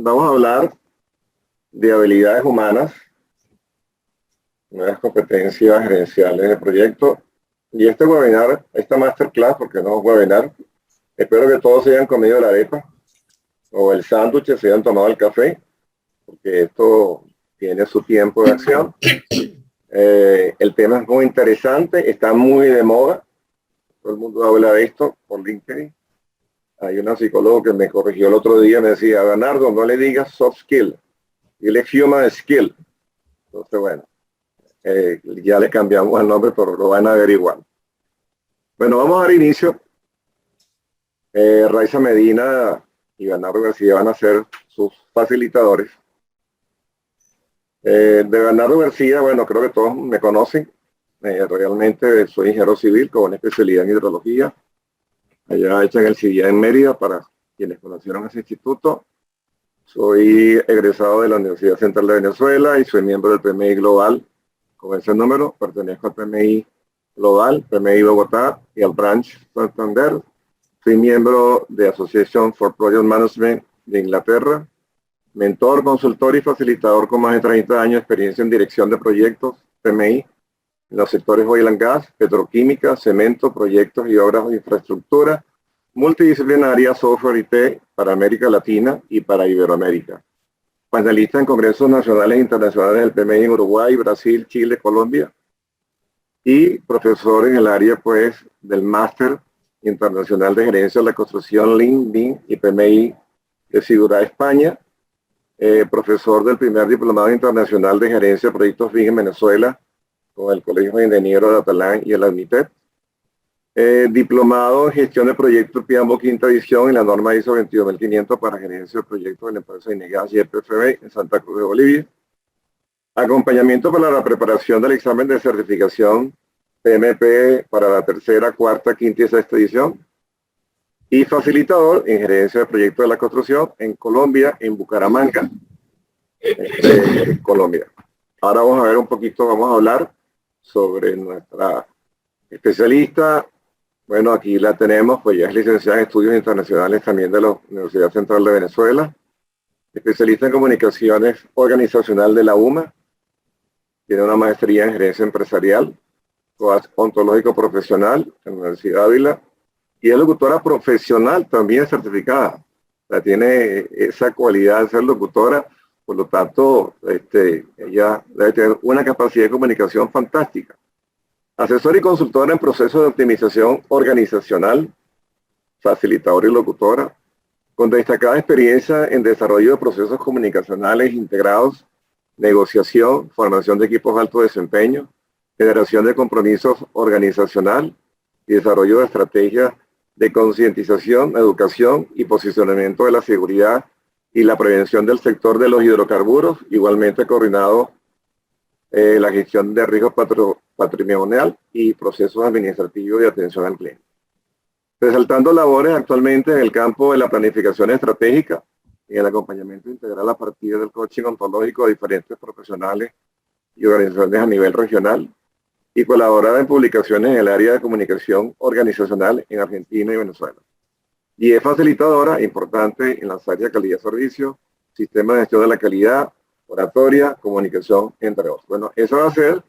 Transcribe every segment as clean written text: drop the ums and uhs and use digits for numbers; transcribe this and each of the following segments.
vamos a hablar de habilidades humanas, nuevas competencias gerenciales de proyecto. Y este webinar, esta masterclass, porque no es webinar, espero que todos se hayan comido la arepa o el sándwich, se hayan tomado el café, porque esto tiene su tiempo de acción. El tema es muy interesante, está muy de moda. Todo el mundo habla de esto por LinkedIn. Hay una psicóloga que me corrigió el otro día, me decía, Bernardo, no le digas soft skill, dile human skill. Entonces, bueno, ya le cambiamos el nombre, pero lo van a averiguar. Bueno, vamos a dar inicio. Raiza Medina y Bernardo García van a ser sus facilitadores. De Bernardo García, bueno, creo que todos me conocen. Realmente soy ingeniero civil con una especialidad en hidrología. Allá hecha en el CIDIA en Mérida, para quienes conocieron ese instituto. Soy egresado de la Universidad Central de Venezuela y soy miembro del PMI Global. Con ese número pertenezco al PMI Global, PMI Bogotá y al Branch Santander. Soy miembro de Association for Project Management de Inglaterra. Mentor, consultor y facilitador con más de 30 años de experiencia en dirección de proyectos, PMI, en los sectores oil and gas, petroquímica, cemento, proyectos y obras de infraestructura, multidisciplinaria, software IT para América Latina y para Iberoamérica. Panelista en congresos nacionales e internacionales del PMI en Uruguay, Brasil, Chile, Colombia. Y profesor en el área, pues, del Máster Internacional de Gerencia de la Construcción, LIN y PMI de Seguridad España. Profesor del primer Diplomado Internacional de Gerencia de Proyectos BIM en Venezuela, con el Colegio de Ingenieros de Atalán y el ADMITEP. Diplomado en Gestión de Proyectos PIAMBO quinta edición en la norma ISO 22500 para gerencia de proyectos de la empresa INEGAS y EPFB en Santa Cruz de Bolivia. Acompañamiento para la preparación del examen de certificación PMP para la tercera, cuarta, quinta y sexta edición. Y facilitador en gerencia de proyectos de la construcción en Colombia, en Bucaramanga, Colombia. Ahora vamos a ver un poquito, vamos a hablar sobre nuestra especialista. Bueno, aquí la tenemos, pues ya es licenciada en estudios internacionales también de la Universidad Central de Venezuela, especialista en comunicaciones organizacional de la UMA, tiene una maestría en gerencia empresarial, coach ontológico profesional en la Universidad de Ávila, y es locutora profesional también certificada. O sea, tiene esa cualidad de ser locutora, por lo tanto, ella debe tener una capacidad de comunicación fantástica. Asesora y consultora en procesos de optimización organizacional, facilitadora y locutora, con destacada experiencia en desarrollo de procesos comunicacionales integrados, negociación, formación de equipos de alto desempeño, generación de compromisos organizacional y desarrollo de estrategias de concientización, educación y posicionamiento de la seguridad y la prevención del sector de los hidrocarburos, igualmente coordinado la gestión de riesgos patrimonial y procesos administrativos de atención al cliente. Resaltando labores actualmente en el campo de la planificación estratégica y el acompañamiento integral a partir del coaching ontológico de diferentes profesionales y organizaciones a nivel regional, y colaborada en publicaciones en el área de comunicación organizacional en Argentina y Venezuela. Y es facilitadora importante en las áreas de calidad de servicio, sistema de gestión de la calidad, oratoria, comunicación, entre otros. Bueno, esa va a ser,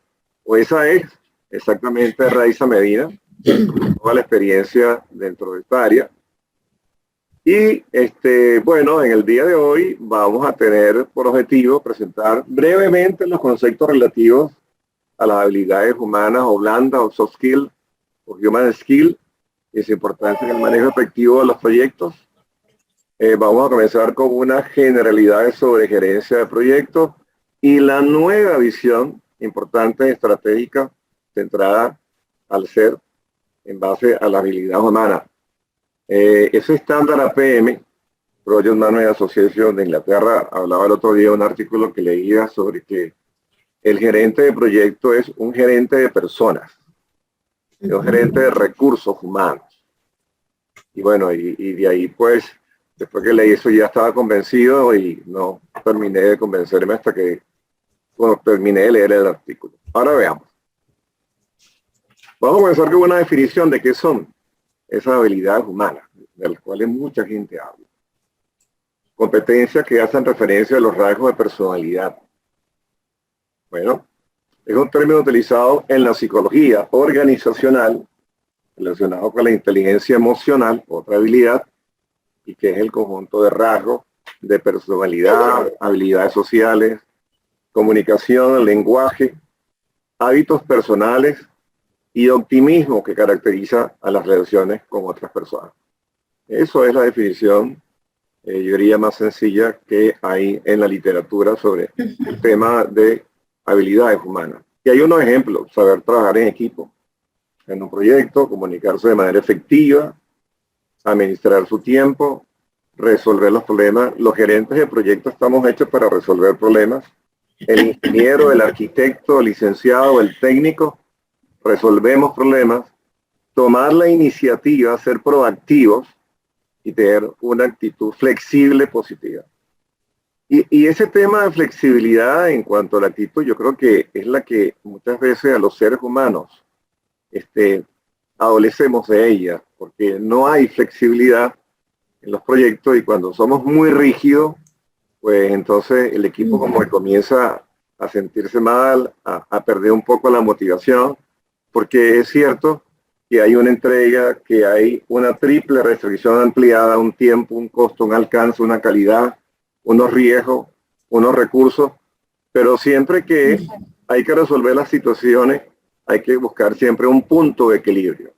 o esa es exactamente Raiza Medina, toda la experiencia dentro de esta área. Y bueno, en el día de hoy vamos a tener por objetivo presentar brevemente los conceptos relativos a las habilidades humanas o blandas o soft skill o human skill y su importancia en el manejo efectivo de los proyectos. Vamos a comenzar con unas generalidades sobre gerencia de proyectos y la nueva visión importante estratégica centrada al ser en base a la habilidad humana. Ese estándar APM, Project Management Association de Inglaterra, hablaba el otro día de un artículo que leía sobre que el gerente de proyecto es un gerente de personas, es un gerente de recursos humanos. Y bueno, y de ahí pues, después que leí eso ya estaba convencido y no terminé de convencerme hasta que terminé de leer el artículo. Ahora veamos. Vamos a comenzar con una definición de qué son esas habilidades humanas, de las cuales mucha gente habla. competencias que hacen referencia a los rasgos de personalidad. Bueno, es un término utilizado en la psicología organizacional relacionado con la inteligencia emocional, otra habilidad, y que es el conjunto de rasgos de personalidad, habilidades sociales, comunicación, lenguaje, hábitos personales y optimismo que caracteriza a las relaciones con otras personas. Eso es la definición, yo diría, más sencilla que hay en la literatura sobre el tema de habilidades humanas. Y hay unos ejemplos: saber trabajar en equipo, en un proyecto, comunicarse de manera efectiva, administrar su tiempo, resolver los problemas. Los gerentes de proyectos estamos hechos para resolver problemas. El ingeniero, el arquitecto, el licenciado, el técnico, resolvemos problemas. Tomar la iniciativa, ser proactivos y tener una actitud flexible, positiva. Y ese tema de flexibilidad en cuanto a la actitud, yo creo que es la que muchas veces a los seres humanos adolecemos de ella, porque no hay flexibilidad en los proyectos, y cuando somos muy rígidos, pues entonces el equipo como que comienza a sentirse mal, a perder un poco la motivación, porque es cierto que hay una entrega, que hay una triple restricción ampliada, un tiempo, un costo, un alcance, una calidad, unos riesgos, unos recursos, pero siempre que hay que resolver las situaciones, hay que buscar siempre un punto de equilibrio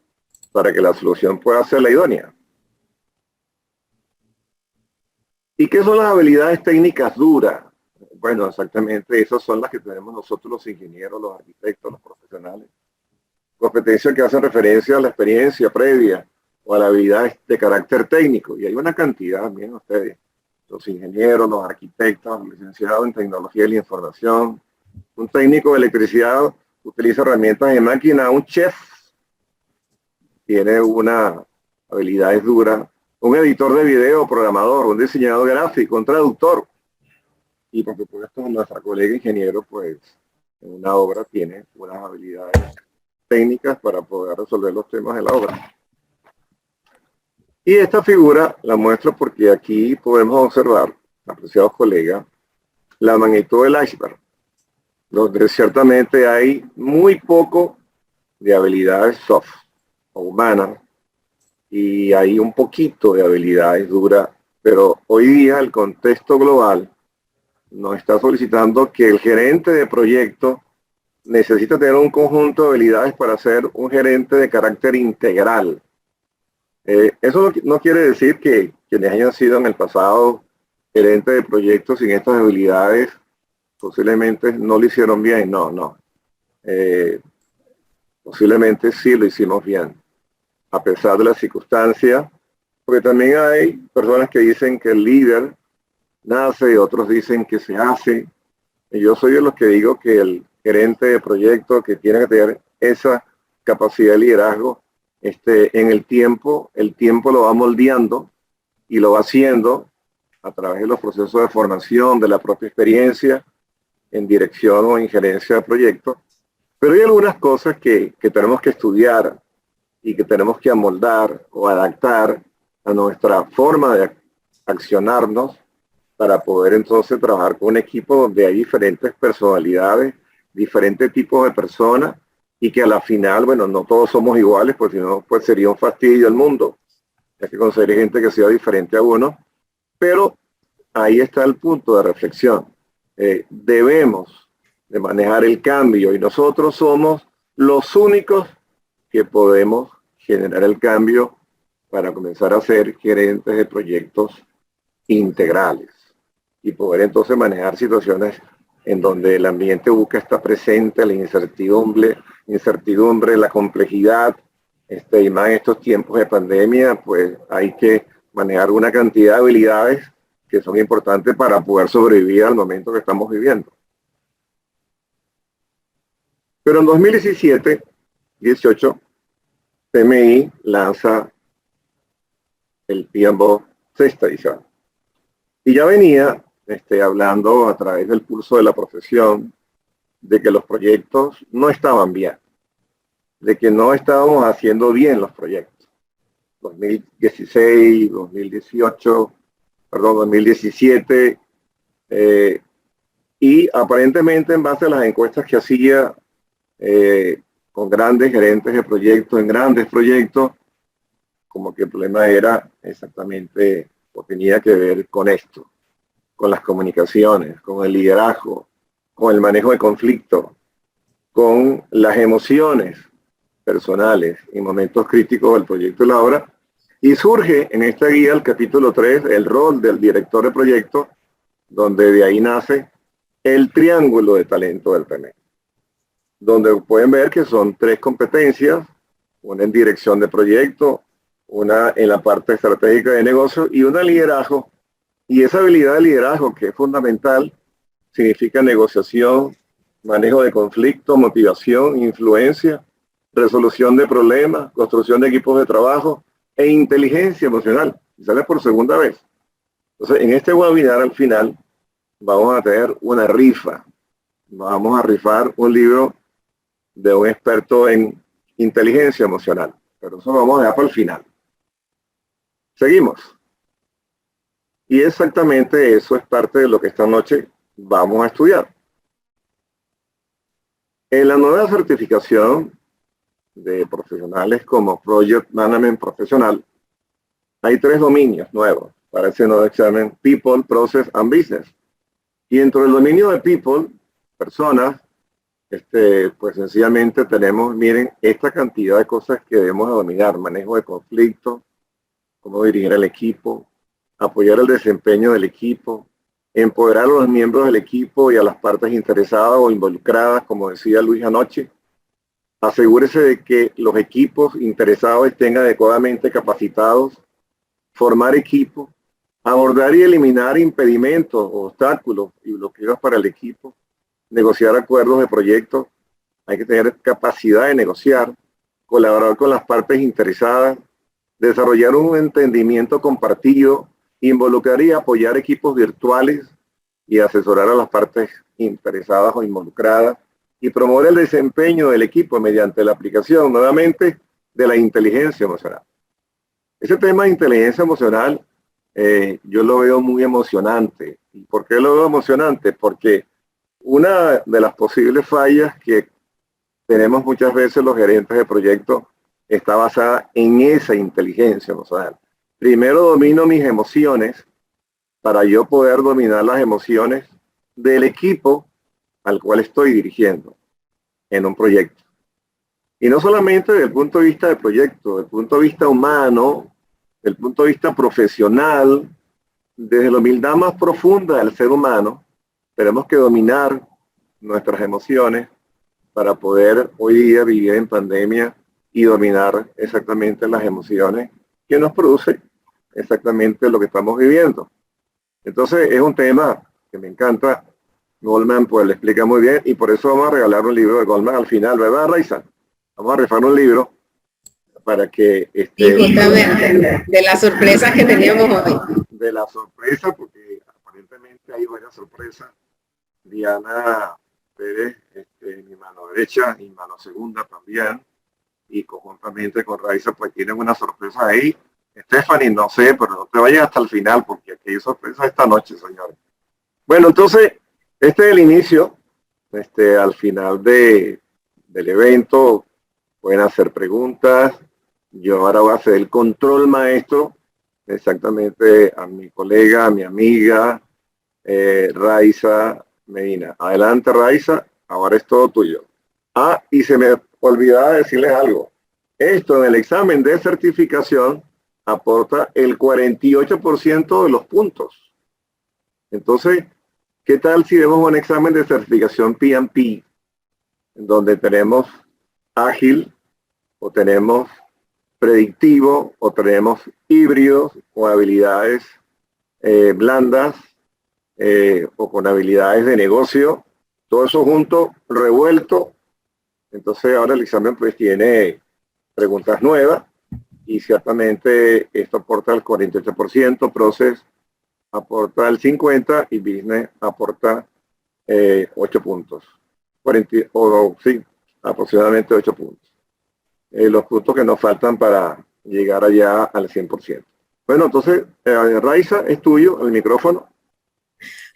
para que la solución pueda ser la idónea. ¿Y qué son las habilidades técnicas duras? Bueno, exactamente esas son las que tenemos nosotros los ingenieros, los arquitectos, los profesionales. Competencias que hacen referencia a la experiencia previa o a la habilidad de carácter técnico. Y hay una cantidad, miren ustedes, los ingenieros, los arquitectos, los licenciados en tecnología de la información, un técnico de electricidad utiliza herramientas de máquina, un chef tiene una habilidad dura, un editor de video, programador, un diseñador gráfico, un traductor. Y por supuesto nuestra colega ingeniero, pues en una obra tiene unas habilidades técnicas para poder resolver los temas de la obra. Y esta figura la muestro porque aquí podemos observar, apreciados colegas, la magnitud del iceberg, donde ciertamente hay muy poco de habilidades soft o humanas y hay un poquito de habilidades duras, pero hoy día el contexto global nos está solicitando que el gerente de proyecto necesita tener un conjunto de habilidades para ser un gerente de carácter integral. Eso no quiere decir que quienes hayan sido en el pasado gerentes de proyectos sin estas habilidades posiblemente no lo hicieron bien. No. Posiblemente sí lo hicimos bien, a pesar de las circunstancias, porque también hay personas que dicen que el líder nace y otros dicen que se hace. Y yo soy de los que digo que el gerente de proyecto que tiene que tener esa capacidad de liderazgo, en el tiempo lo va moldeando y lo va haciendo a través de los procesos de formación, de la propia experiencia en dirección o en gerencia de proyectos. Pero hay algunas cosas que tenemos que estudiar y que tenemos que amoldar o adaptar a nuestra forma de accionarnos para poder entonces trabajar con un equipo donde hay diferentes personalidades, diferentes tipos de personas, y que a la final, bueno, no todos somos iguales, porque si no, pues sería un fastidio el mundo. Hay que conseguir gente que sea diferente a uno, pero ahí está el punto de reflexión. Debemos de manejar el cambio y nosotros somos los únicos que podemos generar el cambio para comenzar a ser gerentes de proyectos integrales y poder entonces manejar situaciones en donde el ambiente busca estar presente, la incertidumbre, la complejidad, y más en estos tiempos de pandemia, pues hay que manejar una cantidad de habilidades que son importantes para poder sobrevivir al momento que estamos viviendo. Pero en 2017-18, PMI lanza el PMBOK sexta edición. Y ya venía hablando a través del pulso de la profesión de que los proyectos no estaban bien, de que no estábamos haciendo bien los proyectos. 2016, 2018, perdón, 2017, y aparentemente en base a las encuestas que hacía con grandes gerentes de proyectos, en grandes proyectos, como que el problema era exactamente o tenía que ver con esto, con las comunicaciones, con el liderazgo, con el manejo de conflicto, con las emociones personales y momentos críticos del proyecto y la obra. Y surge en esta guía, el capítulo 3, el rol del director de proyecto, donde de ahí nace el triángulo de talento del PME, donde pueden ver que son 3 competencias, una en dirección de proyecto, una en la parte estratégica de negocio y una en liderazgo. Y esa habilidad de liderazgo, que es fundamental, significa negociación, manejo de conflicto, motivación, influencia, resolución de problemas, construcción de equipos de trabajo e inteligencia emocional. Y sale por segunda vez. Entonces, en este webinar al final vamos a tener una rifa. Vamos a rifar un libro de un experto en inteligencia emocional. Pero eso lo vamos a dejar para el final. Seguimos. Y exactamente eso es parte de lo que esta noche vamos a estudiar. En la nueva certificación de profesionales como Project Management Profesional, hay 3 dominios nuevos para ese nuevo examen: People, Process and Business. Y dentro del dominio de People, personas, pues sencillamente tenemos, miren, esta cantidad de cosas que debemos dominar: manejo de conflicto, cómo dirigir al equipo, apoyar el desempeño del equipo, empoderar a los miembros del equipo y a las partes interesadas o involucradas, como decía Luis anoche. Asegúrese de que los equipos interesados estén adecuadamente capacitados, formar equipo, abordar y eliminar impedimentos, obstáculos y bloqueos para el equipo, negociar acuerdos de proyecto. Hay que tener capacidad de negociar, colaborar con las partes interesadas, desarrollar un entendimiento compartido, involucrar y apoyar equipos virtuales y asesorar a las partes interesadas o involucradas, y promover el desempeño del equipo mediante la aplicación, nuevamente, de la inteligencia emocional. Ese tema de inteligencia emocional, yo lo veo muy emocionante. ¿Y por qué lo veo emocionante? Porque una de las posibles fallas que tenemos muchas veces los gerentes de proyectos está basada en esa inteligencia emocional. Primero domino mis emociones para yo poder dominar las emociones del equipo al cual estoy dirigiendo en un proyecto. Y no solamente desde el punto de vista del proyecto, desde el punto de vista humano, desde el punto de vista profesional, desde la humildad más profunda del ser humano, tenemos que dominar nuestras emociones para poder hoy día vivir en pandemia y dominar exactamente las emociones que nos produce exactamente lo que estamos viviendo. Entonces es un tema que me encanta. Goldman pues le explica muy bien, y por eso vamos a regalar un libro de Goldman al final, ¿verdad, Raiza? Vamos a rifar un libro para que... Sí, justamente, de las sorpresas que teníamos hoy. De la sorpresa, porque aparentemente hay varias sorpresas. Diana Pérez, mi mano derecha y mano segunda también, y conjuntamente con Raiza pues tienen una sorpresa ahí. Stephanie, no sé, pero no te vayas hasta el final, porque aquí hay sorpresa esta noche, señores. Bueno, entonces, este es el inicio. Al final del evento pueden hacer preguntas. Yo ahora voy a hacer el control maestro exactamente a mi colega, a mi amiga, Raiza Medina. Adelante, Raiza, ahora es todo tuyo. Ah, y se me olvidaba decirles algo. Esto en el examen de certificación aporta el 48% de los puntos. Entonces, ¿qué tal si vemos un examen de certificación PMP, en donde tenemos ágil, o tenemos predictivo, o tenemos híbridos, o habilidades blandas, o con habilidades de negocio, todo eso junto, revuelto? Entonces ahora el examen pues tiene preguntas nuevas, y ciertamente esto aporta el 48%, Process aporta el 50% y Business aporta 8 puntos. 40, sí, aproximadamente 8 puntos. Los puntos que nos faltan para llegar allá al 100%. Bueno, entonces, Raiza, es tuyo el micrófono.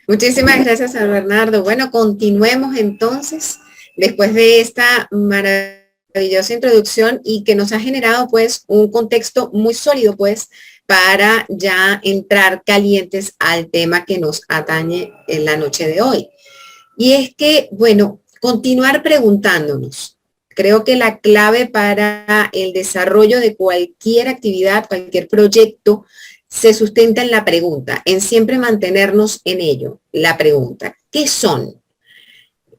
Muchísimas gracias, San Bernardo. Bueno, continuemos entonces, después de esta maravillosa introducción y que nos ha generado pues un contexto muy sólido pues para ya entrar calientes al tema que nos atañe en la noche de hoy. Y es que, bueno, continuar preguntándonos. Creo que la clave para el desarrollo de cualquier actividad, cualquier proyecto, se sustenta en la pregunta, en siempre mantenernos en ello. La pregunta, ¿qué son?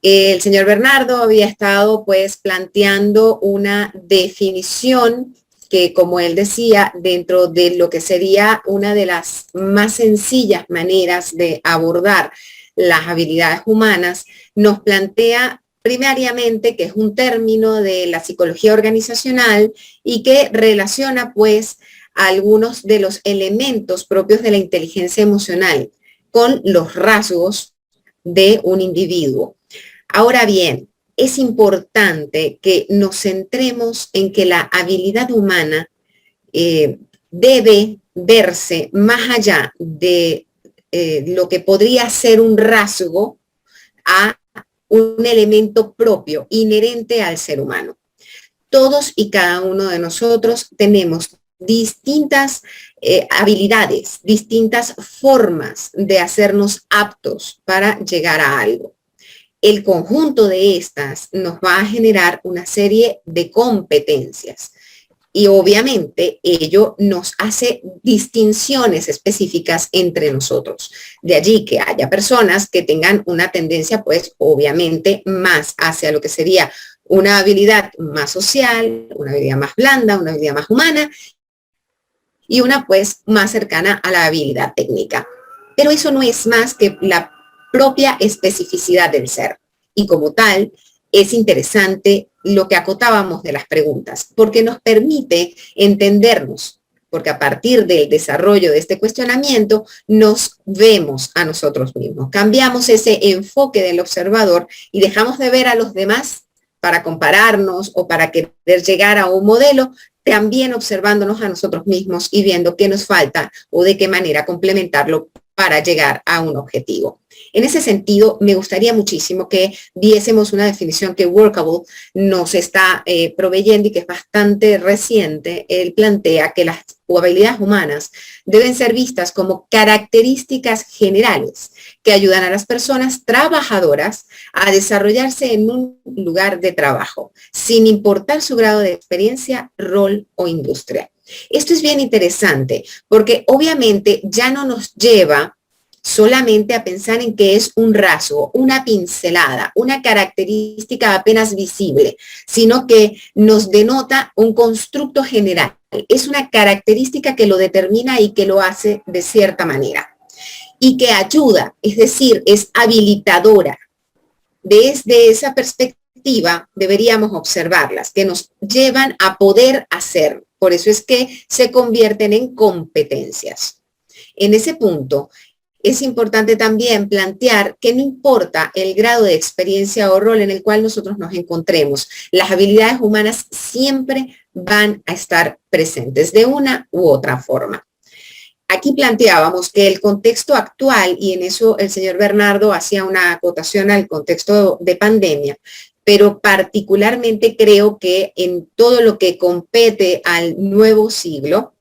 El señor Bernardo había estado pues planteando una definición que, como él decía, dentro de lo que sería una de las más sencillas maneras de abordar las habilidades humanas, nos plantea primariamente que es un término de la psicología organizacional y que relaciona pues algunos de los elementos propios de la inteligencia emocional con los rasgos de un individuo. Ahora bien, es importante que nos centremos en que la habilidad humana debe verse más allá de lo que podría ser un rasgo a un elemento propio, inherente al ser humano. Todos y cada uno de nosotros tenemos distintas habilidades, distintas formas de hacernos aptos para llegar a algo. El conjunto de estas nos va a generar una serie de competencias y obviamente ello nos hace distinciones específicas entre nosotros. De allí que haya personas que tengan una tendencia, pues obviamente más hacia lo que sería una habilidad más social, una habilidad más blanda, una habilidad más humana y una pues más cercana a la habilidad técnica. Pero eso no es más que la propia especificidad del ser. Y como tal, es interesante lo que acotábamos de las preguntas, porque nos permite entendernos, porque a partir del desarrollo de este cuestionamiento nos vemos a nosotros mismos, cambiamos ese enfoque del observador y dejamos de ver a los demás para compararnos o para querer llegar a un modelo, también observándonos a nosotros mismos y viendo qué nos falta o de qué manera complementarlo para llegar a un objetivo. En ese sentido, me gustaría muchísimo que viésemos una definición que Workable nos está proveyendo y que es bastante reciente. Él plantea que las habilidades humanas deben ser vistas como características generales que ayudan a las personas trabajadoras a desarrollarse en un lugar de trabajo, sin importar su grado de experiencia, rol o industria. Esto es bien interesante porque obviamente ya no nos lleva solamente a pensar en que es un rasgo, una pincelada, una característica apenas visible, sino que nos denota un constructo general. Es una característica que lo determina y que lo hace de cierta manera. Y que ayuda, es decir, es habilitadora. Desde esa perspectiva deberíamos observarlas, que nos llevan a poder hacer. Por eso es que se convierten en competencias. En ese punto, es importante también plantear que no importa el grado de experiencia o rol en el cual nosotros nos encontremos, las habilidades humanas siempre van a estar presentes de una u otra forma. Aquí planteábamos que el contexto actual, y en eso el señor Bernardo hacía una acotación al contexto de pandemia, pero particularmente creo que en todo lo que compete al nuevo siglo,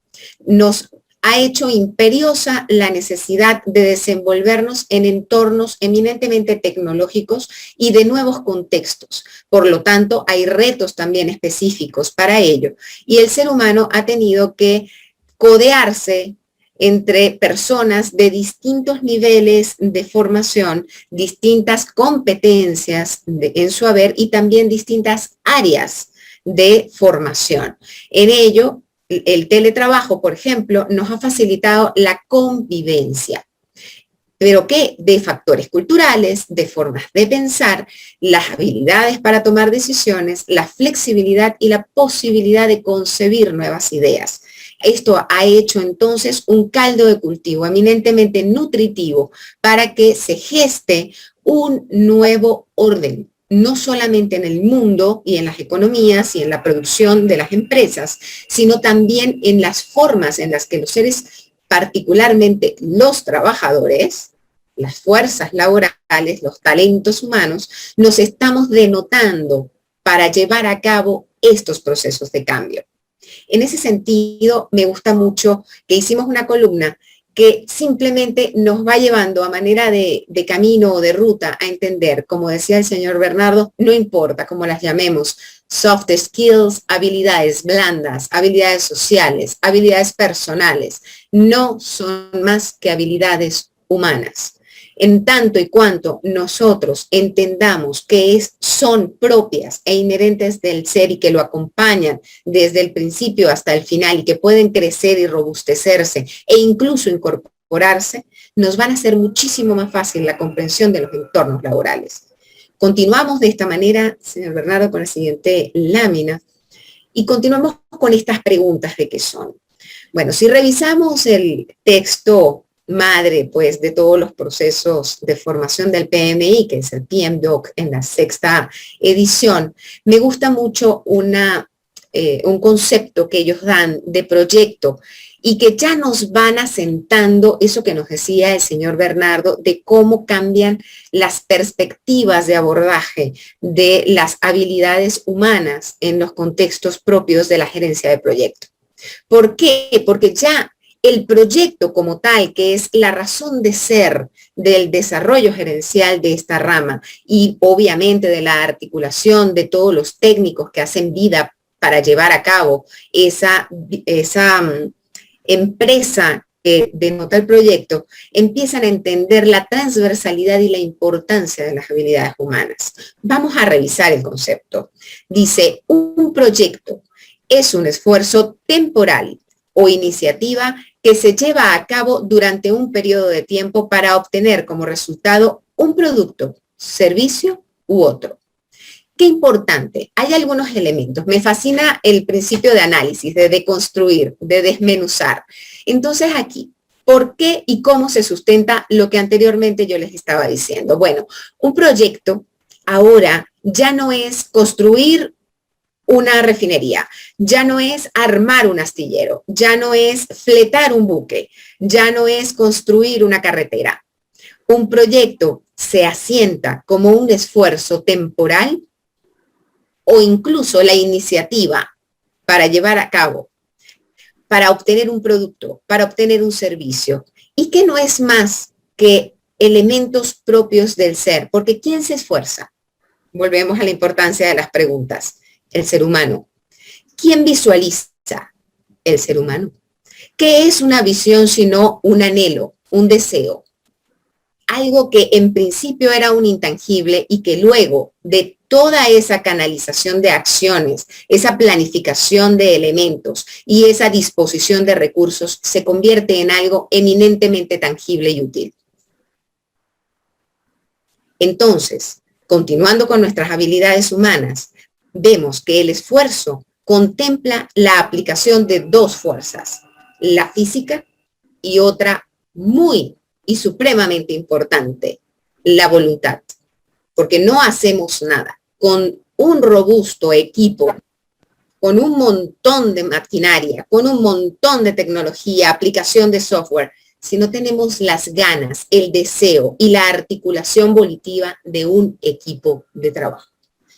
nos ha hecho imperiosa la necesidad de desenvolvernos en entornos eminentemente tecnológicos y de nuevos contextos. Por lo tanto, hay retos también específicos para ello. Y el ser humano ha tenido que codearse entre personas de distintos niveles de formación, distintas competencias en su haber y también distintas áreas de formación. En ello, el teletrabajo, por ejemplo, nos ha facilitado la convivencia, pero que de factores culturales, de formas de pensar, las habilidades para tomar decisiones, la flexibilidad y la posibilidad de concebir nuevas ideas. Esto ha hecho entonces un caldo de cultivo eminentemente nutritivo para que se geste un nuevo orden, no solamente en el mundo y en las economías y en la producción de las empresas, sino también en las formas en las que los seres particularmente los trabajadores, las fuerzas laborales, los talentos humanos, nos estamos denotando para llevar a cabo estos procesos de cambio. En ese sentido, me gusta mucho que hicimos una columna que simplemente nos va llevando a manera de camino o de ruta a entender, como decía el señor Bernardo, no importa cómo las llamemos, soft skills, habilidades blandas, habilidades sociales, habilidades personales, no son más que habilidades humanas. En tanto y cuanto nosotros entendamos que son propias e inherentes del ser y que lo acompañan desde el principio hasta el final y que pueden crecer y robustecerse e incluso incorporarse, nos van a hacer muchísimo más fácil la comprensión de los entornos laborales. Continuamos de esta manera, señor Bernardo, con la siguiente lámina y continuamos con estas preguntas de qué son. Bueno, si revisamos el texto madre, pues, de todos los procesos de formación del PMI, que es el PMDoc en la 6ª edición, me gusta mucho un concepto que ellos dan de proyecto y que ya nos van asentando eso que nos decía el señor Bernardo de cómo cambian las perspectivas de abordaje de las habilidades humanas en los contextos propios de la gerencia de proyecto. ¿Por qué? Porque ya el proyecto como tal, que es la razón de ser del desarrollo gerencial de esta rama y obviamente de la articulación de todos los técnicos que hacen vida para llevar a cabo esa empresa que denota el proyecto, empiezan a entender la transversalidad y la importancia de las habilidades humanas. Vamos a revisar el concepto. Dice, un proyecto es un esfuerzo temporal o iniciativa que se lleva a cabo durante un periodo de tiempo para obtener como resultado un producto, servicio u otro. Qué importante, hay algunos elementos. Me fascina el principio de análisis, de deconstruir, de desmenuzar. Entonces aquí, ¿por qué y cómo se sustenta lo que anteriormente yo les estaba diciendo? Bueno, un proyecto ahora ya no es construir una refinería, ya no es armar un astillero, ya no es fletar un buque, ya no es construir una carretera. Un proyecto se asienta como un esfuerzo temporal o incluso la iniciativa para llevar a cabo, para obtener un producto, para obtener un servicio, y que no es más que elementos propios del ser, porque ¿quién se esfuerza? Volvemos a la importancia de las preguntas. El ser humano. ¿Quién visualiza? El ser humano. ¿Qué es una visión sino un anhelo, un deseo? Algo que en principio era un intangible y que luego de toda esa canalización de acciones, esa planificación de elementos y esa disposición de recursos se convierte en algo eminentemente tangible y útil. Entonces, continuando con nuestras habilidades humanas, vemos que el esfuerzo contempla la aplicación de dos fuerzas, la física y otra muy y supremamente importante, la voluntad. Porque no hacemos nada con un robusto equipo, con un montón de maquinaria, con un montón de tecnología, aplicación de software, si no tenemos las ganas, el deseo y la articulación volitiva de un equipo de trabajo.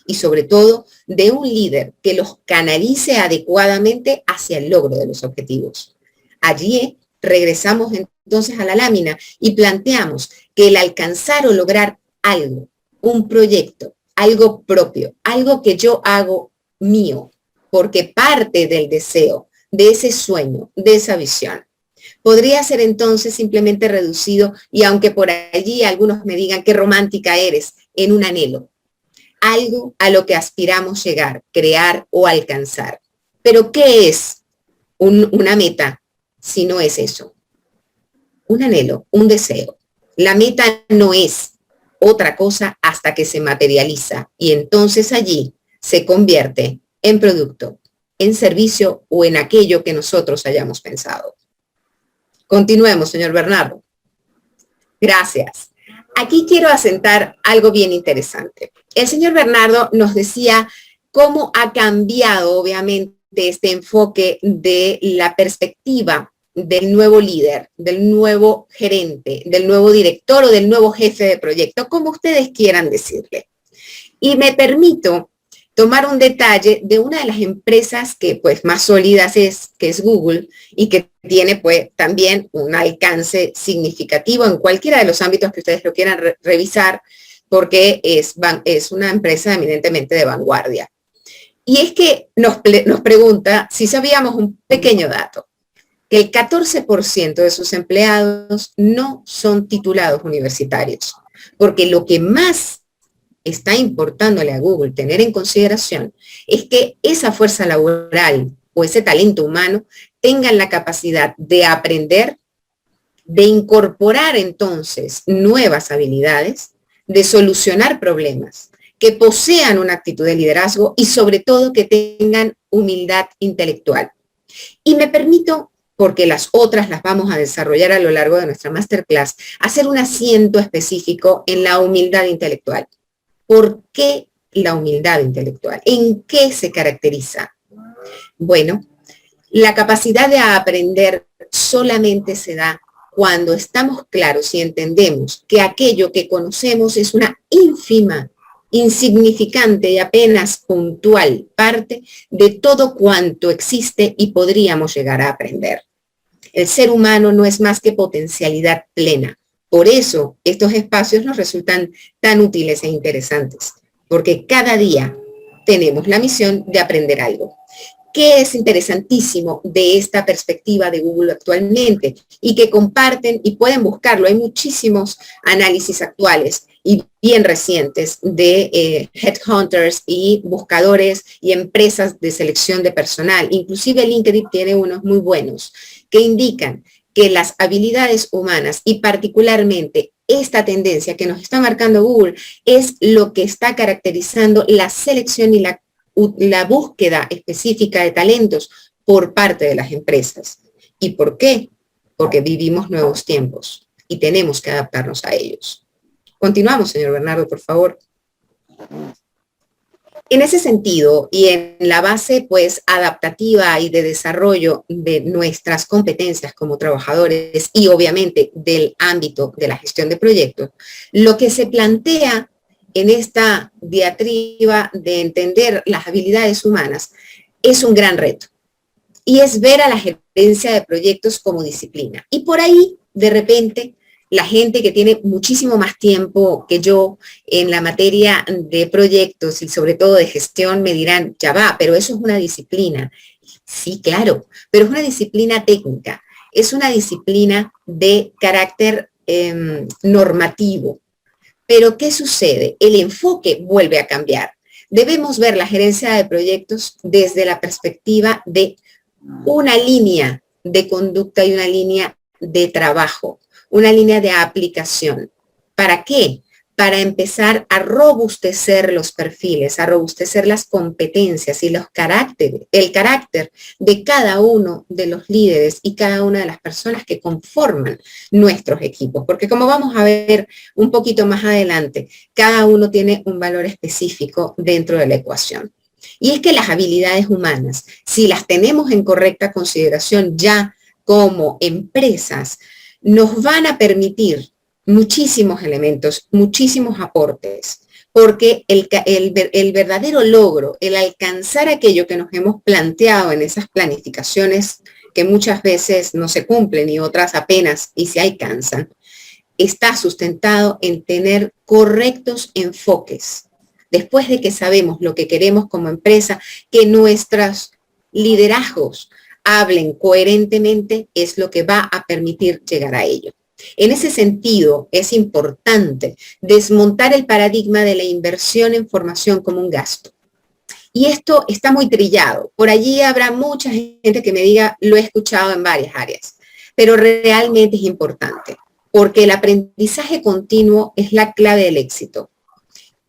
Y sobre todo de un líder que los canalice adecuadamente hacia el logro de los objetivos. Allí regresamos entonces a la lámina y planteamos que el alcanzar o lograr algo, un proyecto, algo propio, algo que yo hago mío, porque parte del deseo, de ese sueño, de esa visión, podría ser entonces simplemente reducido, y aunque por allí algunos me digan qué romántica eres, en un anhelo. Algo a lo que aspiramos llegar, crear o alcanzar. Pero ¿qué es una meta si no es eso? Un anhelo, un deseo. La meta no es otra cosa hasta que se materializa y entonces allí se convierte en producto, en servicio o en aquello que nosotros hayamos pensado. Continuemos, señor Bernardo. Gracias. Aquí quiero asentar algo bien interesante. El señor Bernardo nos decía cómo ha cambiado, obviamente, este enfoque de la perspectiva del nuevo líder, del nuevo gerente, del nuevo director o del nuevo jefe de proyecto, como ustedes quieran decirle. Y me permito tomar un detalle de una de las empresas que pues más sólidas que es Google, y que tiene pues también un alcance significativo en cualquiera de los ámbitos que ustedes lo quieran revisar, porque es una empresa eminentemente de vanguardia. Y es que nos pregunta si sabíamos un pequeño dato, que el 14% de sus empleados no son titulados universitarios, porque lo que más está importándole a Google tener en consideración es que esa fuerza laboral o ese talento humano tengan la capacidad de aprender, de incorporar entonces nuevas habilidades, de solucionar problemas, que posean una actitud de liderazgo y sobre todo que tengan humildad intelectual. Y me permito, porque las otras las vamos a desarrollar a lo largo de nuestra masterclass, hacer un acento específico en la humildad intelectual. ¿Por qué la humildad intelectual? ¿En qué se caracteriza? Bueno, la capacidad de aprender solamente se da cuando estamos claros y entendemos que aquello que conocemos es una ínfima, insignificante y apenas puntual parte de todo cuanto existe y podríamos llegar a aprender. El ser humano no es más que potencialidad plena. Por eso estos espacios nos resultan tan útiles e interesantes, porque cada día tenemos la misión de aprender algo. ¿Qué es interesantísimo de esta perspectiva de Google actualmente? Y que comparten y pueden buscarlo. Hay muchísimos análisis actuales y bien recientes de headhunters y buscadores y empresas de selección de personal. Inclusive LinkedIn tiene unos muy buenos que indican que las habilidades humanas y particularmente esta tendencia que nos está marcando Google es lo que está caracterizando la selección y la búsqueda específica de talentos por parte de las empresas. ¿Y por qué? Porque vivimos nuevos tiempos y tenemos que adaptarnos a ellos. Continuamos, señor Bernardo, por favor. En ese sentido, y en la base pues adaptativa y de desarrollo de nuestras competencias como trabajadores y obviamente del ámbito de la gestión de proyectos, lo que se plantea en esta diatriba de entender las habilidades humanas es un gran reto, y es ver a la gerencia de proyectos como disciplina. Y por ahí, de repente, la gente que tiene muchísimo más tiempo que yo en la materia de proyectos y sobre todo de gestión me dirán, ya va, pero eso es una disciplina. Sí, claro, pero es una disciplina técnica, es una disciplina de carácter normativo. Pero ¿qué sucede? El enfoque vuelve a cambiar. Debemos ver la gerencia de proyectos desde la perspectiva de una línea de conducta y una línea de trabajo, una línea de aplicación. ¿Para qué? Para empezar a robustecer los perfiles, a robustecer las competencias y el carácter de cada uno de los líderes y cada una de las personas que conforman nuestros equipos. Porque como vamos a ver un poquito más adelante, cada uno tiene un valor específico dentro de la ecuación. Y es que las habilidades humanas, si las tenemos en correcta consideración ya como empresas, nos van a permitir muchísimos elementos, muchísimos aportes, porque el verdadero logro, el alcanzar aquello que nos hemos planteado en esas planificaciones que muchas veces no se cumplen y otras apenas y se alcanzan, está sustentado en tener correctos enfoques. Después de que sabemos lo que queremos como empresa, que nuestros liderazgos hablen coherentemente, es lo que va a permitir llegar a ello. En ese sentido, es importante desmontar el paradigma de la inversión en formación como un gasto. Y esto está muy trillado. Por allí habrá mucha gente que me diga, lo he escuchado en varias áreas, pero realmente es importante, porque el aprendizaje continuo es la clave del éxito.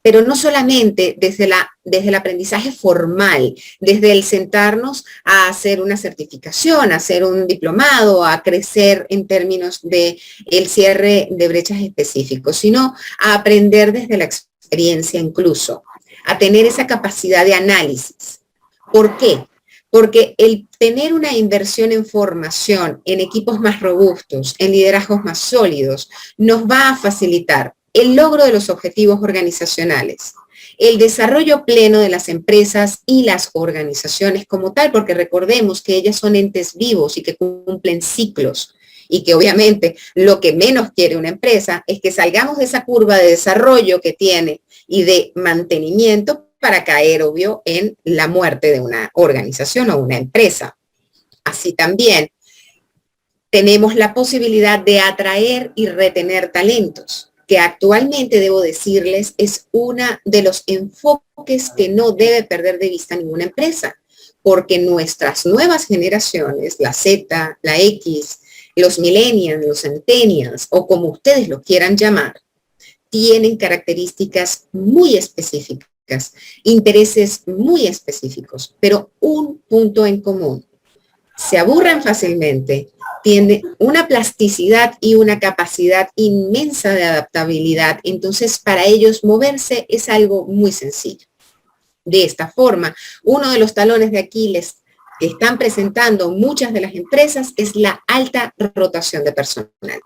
Pero no solamente desde el aprendizaje formal, desde el sentarnos a hacer una certificación, a hacer un diplomado, a crecer en términos de el cierre de brechas específicos, sino a aprender desde la experiencia incluso, a tener esa capacidad de análisis. ¿Por qué? porque el tener una inversión en formación, en equipos más robustos, en liderazgos más sólidos, nos va a facilitar el logro de los objetivos organizacionales, el desarrollo pleno de las empresas y las organizaciones como tal, porque recordemos que ellas son entes vivos y que cumplen ciclos, y que obviamente lo que menos quiere una empresa es que salgamos de esa curva de desarrollo que tiene y de mantenimiento para caer, obvio, en la muerte de una organización o una empresa. Así también tenemos la posibilidad de atraer y retener talentos, que actualmente, debo decirles, es uno de los enfoques que no debe perder de vista ninguna empresa, porque nuestras nuevas generaciones, la Z, la X, los millennials, los centennials, o como ustedes lo quieran llamar, tienen características muy específicas, intereses muy específicos, pero un punto en común: se aburren fácilmente, tienen una plasticidad y una capacidad inmensa de adaptabilidad, entonces para ellos moverse es algo muy sencillo. De esta forma, uno de los talones de Aquiles que están presentando muchas de las empresas es la alta rotación de personal.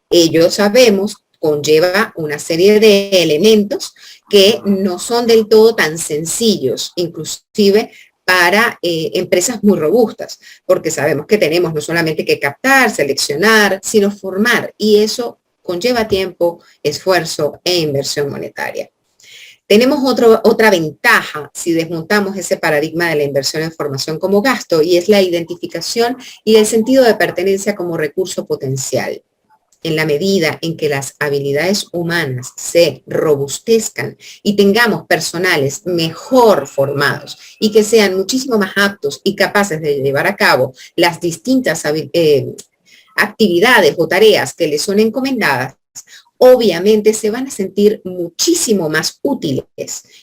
Ello sabemos conlleva una serie de elementos que no son del todo tan sencillos, inclusive para empresas muy robustas, porque sabemos que tenemos no solamente que captar, seleccionar, sino formar, y eso conlleva tiempo, esfuerzo e inversión monetaria. Tenemos otra ventaja si desmontamos ese paradigma de la inversión en formación como gasto, y es la identificación y el sentido de pertenencia como recurso potencial. En la medida en que las habilidades humanas se robustezcan y tengamos personales mejor formados y que sean muchísimo más aptos y capaces de llevar a cabo las distintas actividades o tareas que les son encomendadas, obviamente se van a sentir muchísimo más útiles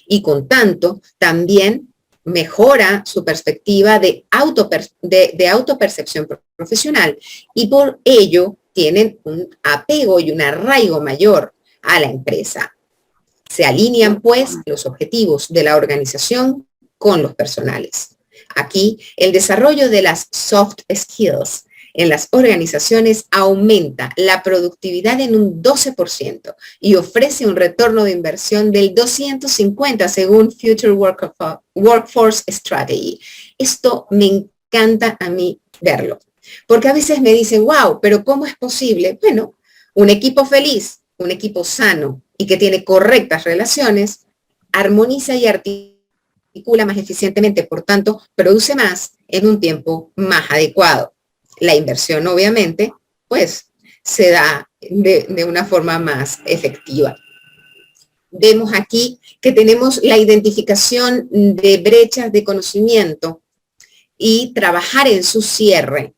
y con tanto también mejora su perspectiva de autopercepción profesional, y por ello tienen un apego y un arraigo mayor a la empresa. Se alinean, pues, los objetivos de la organización con los personales. Aquí, el desarrollo de las soft skills en las organizaciones aumenta la productividad en un 12% y ofrece un retorno de inversión del 250 según Future Workforce Strategy. Esto me encanta a mí verlo, porque a veces me dicen, wow, pero ¿cómo es posible? Bueno, un equipo feliz, un equipo sano y que tiene correctas relaciones, armoniza y articula más eficientemente, por tanto, produce más en un tiempo más adecuado. La inversión, obviamente, pues se da de una forma más efectiva. Vemos aquí que tenemos la identificación de brechas de conocimiento y trabajar en su cierre,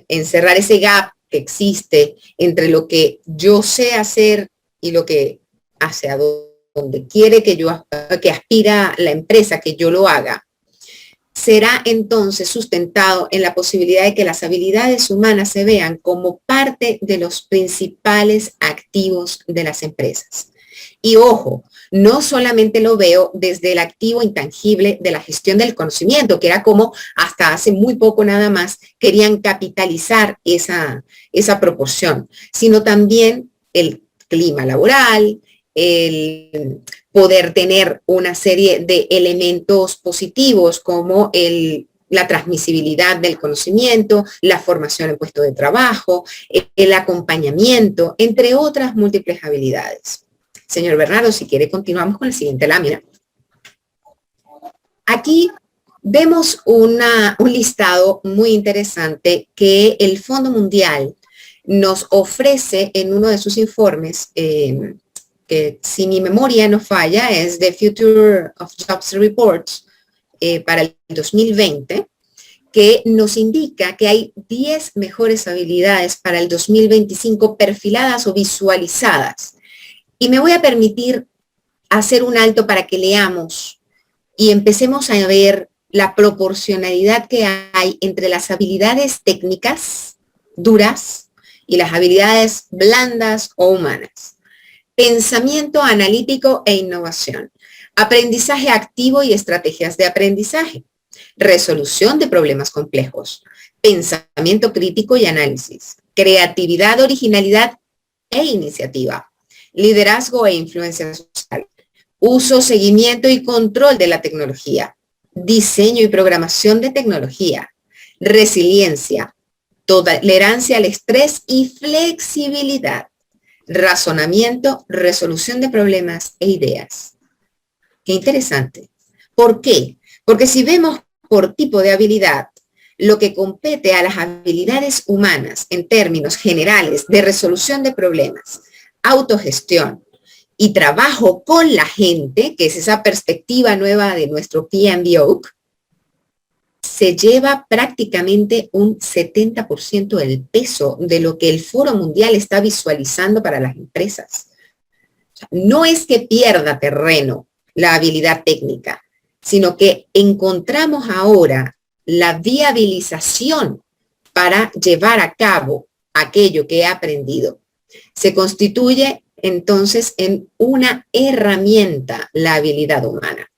en cerrar ese gap que existe entre lo que yo sé hacer y lo que hacia donde quiere que aspira la empresa que yo lo haga. Será entonces sustentado en la posibilidad de que las habilidades humanas se vean como parte de los principales activos de las empresas. Y ojo, no solamente lo veo desde el activo intangible de la gestión del conocimiento, que era como hasta hace muy poco nada más querían capitalizar esa proporción, sino también el clima laboral, el poder tener una serie de elementos positivos como la transmisibilidad del conocimiento, la formación en puesto de trabajo, el acompañamiento, entre otras múltiples habilidades. Señor Bernardo, si quiere, continuamos con la siguiente lámina. Aquí vemos un listado muy interesante que el Fondo Mundial nos ofrece en uno de sus informes, que si mi memoria no falla, es The Future of Jobs Reports para el 2020, que nos indica que hay 10 mejores habilidades para el 2025 perfiladas o visualizadas. Y me voy a permitir hacer un alto para que leamos y empecemos a ver la proporcionalidad que hay entre las habilidades técnicas duras y las habilidades blandas o humanas. Pensamiento analítico e innovación, aprendizaje activo y estrategias de aprendizaje, resolución de problemas complejos, pensamiento crítico y análisis, creatividad, originalidad e iniciativa, liderazgo e influencia social, uso, seguimiento y control de la tecnología, diseño y programación de tecnología, resiliencia, tolerancia al estrés y flexibilidad, razonamiento, resolución de problemas e ideas. Qué interesante. ¿Por qué? Porque si vemos por tipo de habilidad, lo que compete a las habilidades humanas en términos generales de resolución de problemas, autogestión y trabajo con la gente, que es esa perspectiva nueva de nuestro PMBOK, se lleva prácticamente un 70% del peso de lo que el Foro Mundial está visualizando para las empresas. O sea, no es que pierda terreno la habilidad técnica, sino que encontramos ahora la viabilización para llevar a cabo aquello que he aprendido. Se constituye entonces en una herramienta la habilidad humana.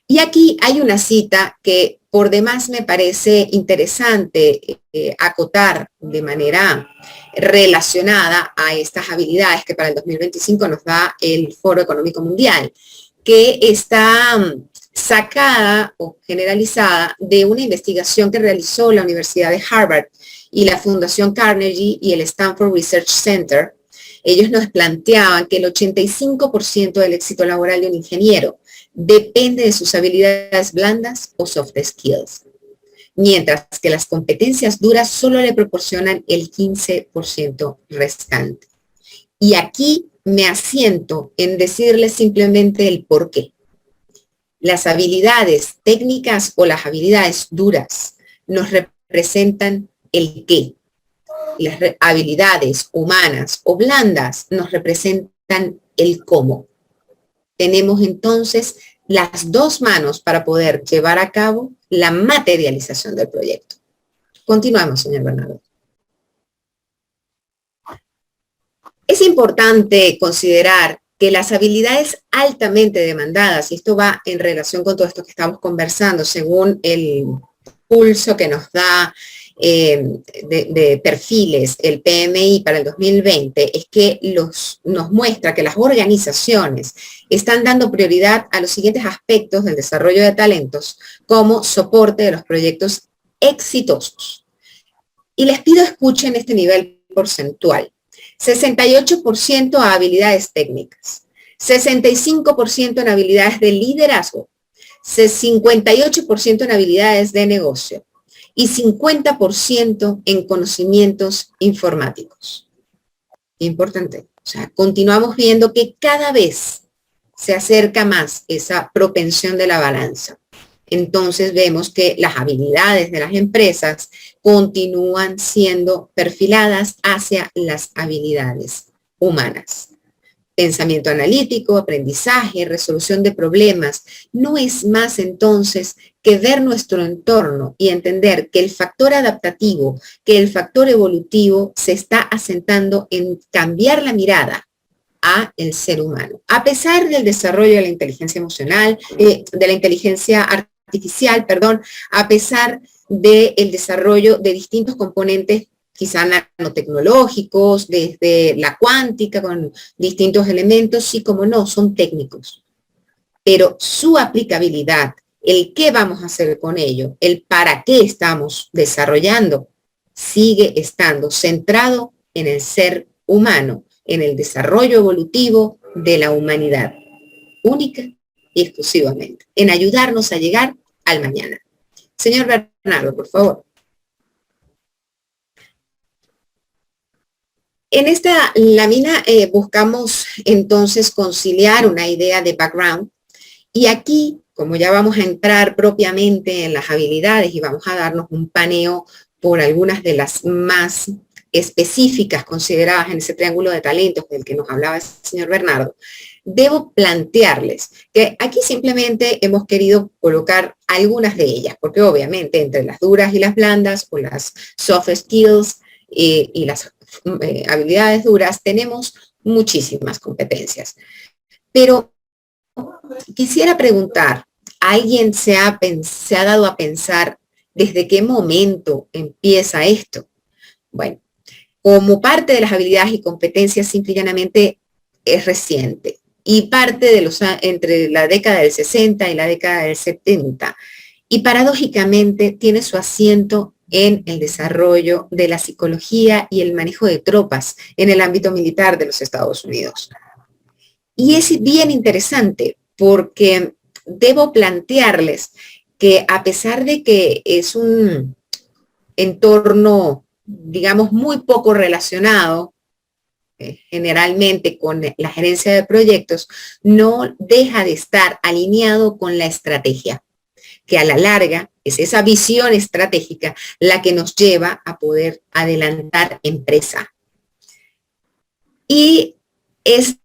Y aquí hay una cita que por demás me parece interesante acotar de manera relacionada a estas habilidades que para el 2025 nos da el Foro Económico Mundial, que está sacada o generalizada de una investigación que realizó la Universidad de Harvard y la Fundación Carnegie y el Stanford Research Center. Ellos nos planteaban que el 85% del éxito laboral de un ingeniero depende de sus habilidades blandas o soft skills, mientras que las competencias duras solo le proporcionan el 15% restante. Y aquí me asiento en decirles simplemente el por qué. Las habilidades técnicas o las habilidades duras nos representan el qué. Las habilidades humanas o blandas nos representan el cómo. Tenemos entonces las dos manos para poder llevar a cabo la materialización del proyecto. Continuamos, señor Bernardo. Es importante considerar que las habilidades altamente demandadas, y esto va en relación con todo esto que estamos conversando, según el pulso que nos da de perfiles, el PMI para el 2020, es que nos muestra que las organizaciones están dando prioridad a los siguientes aspectos del desarrollo de talentos como soporte de los proyectos exitosos. Y les pido escuchen este nivel porcentual. 68% a habilidades técnicas, 65% en habilidades de liderazgo, 58% en habilidades de negocio y 50% en conocimientos informáticos. Importante. O sea, continuamos viendo que cada vez se acerca más esa propensión de la balanza. Entonces vemos que las habilidades de las empresas continúan siendo perfiladas hacia las habilidades humanas. Pensamiento analítico, aprendizaje, resolución de problemas. No es más entonces que ver nuestro entorno y entender que el factor adaptativo, que el factor evolutivo se está asentando en cambiar la mirada a el ser humano. A pesar del desarrollo de la inteligencia emocional, de la inteligencia artificial, a pesar del desarrollo de distintos componentes, quizá nanotecnológicos, desde la cuántica, con distintos elementos, sí, como no, son técnicos. Pero su aplicabilidad, el qué vamos a hacer con ello, el para qué estamos desarrollando, sigue estando centrado en el ser humano, en el desarrollo evolutivo de la humanidad, única y exclusivamente, en ayudarnos a llegar al mañana. Señor Bernardo, por favor. En esta lámina buscamos entonces conciliar una idea de background y aquí, como ya vamos a entrar propiamente en las habilidades y vamos a darnos un paneo por algunas de las más específicas consideradas en ese triángulo de talentos del que nos hablaba el señor Bernardo, debo plantearles que aquí simplemente hemos querido colocar algunas de ellas, porque obviamente entre las duras y las blandas o las soft skills y las habilidades duras tenemos muchísimas competencias. Pero quisiera preguntar, ¿Alguien se ha dado a pensar desde qué momento empieza esto? Bueno, como parte de las habilidades y competencias, simple y llanamente es reciente. Y parte de entre la década del 60 y la década del 70. Y paradójicamente tiene su asiento en el desarrollo de la psicología y el manejo de tropas en el ámbito militar de los Estados Unidos. Y es bien interesante porque debo plantearles que a pesar de que es un entorno, digamos, muy poco relacionado generalmente con la gerencia de proyectos, no deja de estar alineado con la estrategia, que a la larga es esa visión estratégica la que nos lleva a poder adelantar empresa. Y es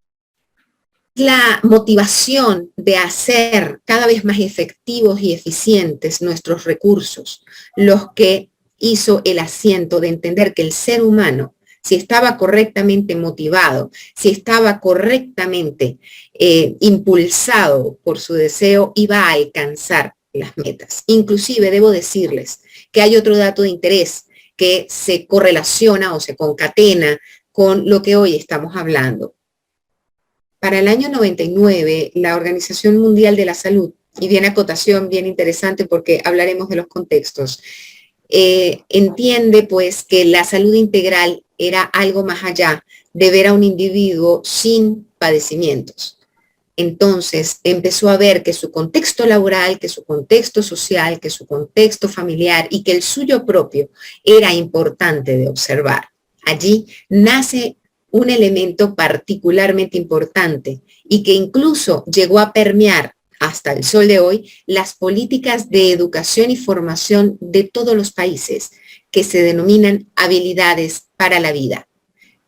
la motivación de hacer cada vez más efectivos y eficientes nuestros recursos, los que hizo el asiento de entender que el ser humano, si estaba correctamente motivado, si estaba correctamente impulsado por su deseo, iba a alcanzar las metas. Inclusive debo decirles que hay otro dato de interés que se correlaciona o se concatena con lo que hoy estamos hablando. Para el año 99, la Organización Mundial de la Salud, y viene acotación bien interesante porque hablaremos de los contextos, entiende pues que la salud integral era algo más allá de ver a un individuo sin padecimientos. Entonces empezó a ver que su contexto laboral, que su contexto social, que su contexto familiar y que el suyo propio era importante de observar. Allí nace un elemento particularmente importante y que incluso llegó a permear hasta el sol de hoy las políticas de educación y formación de todos los países, que se denominan habilidades para la vida.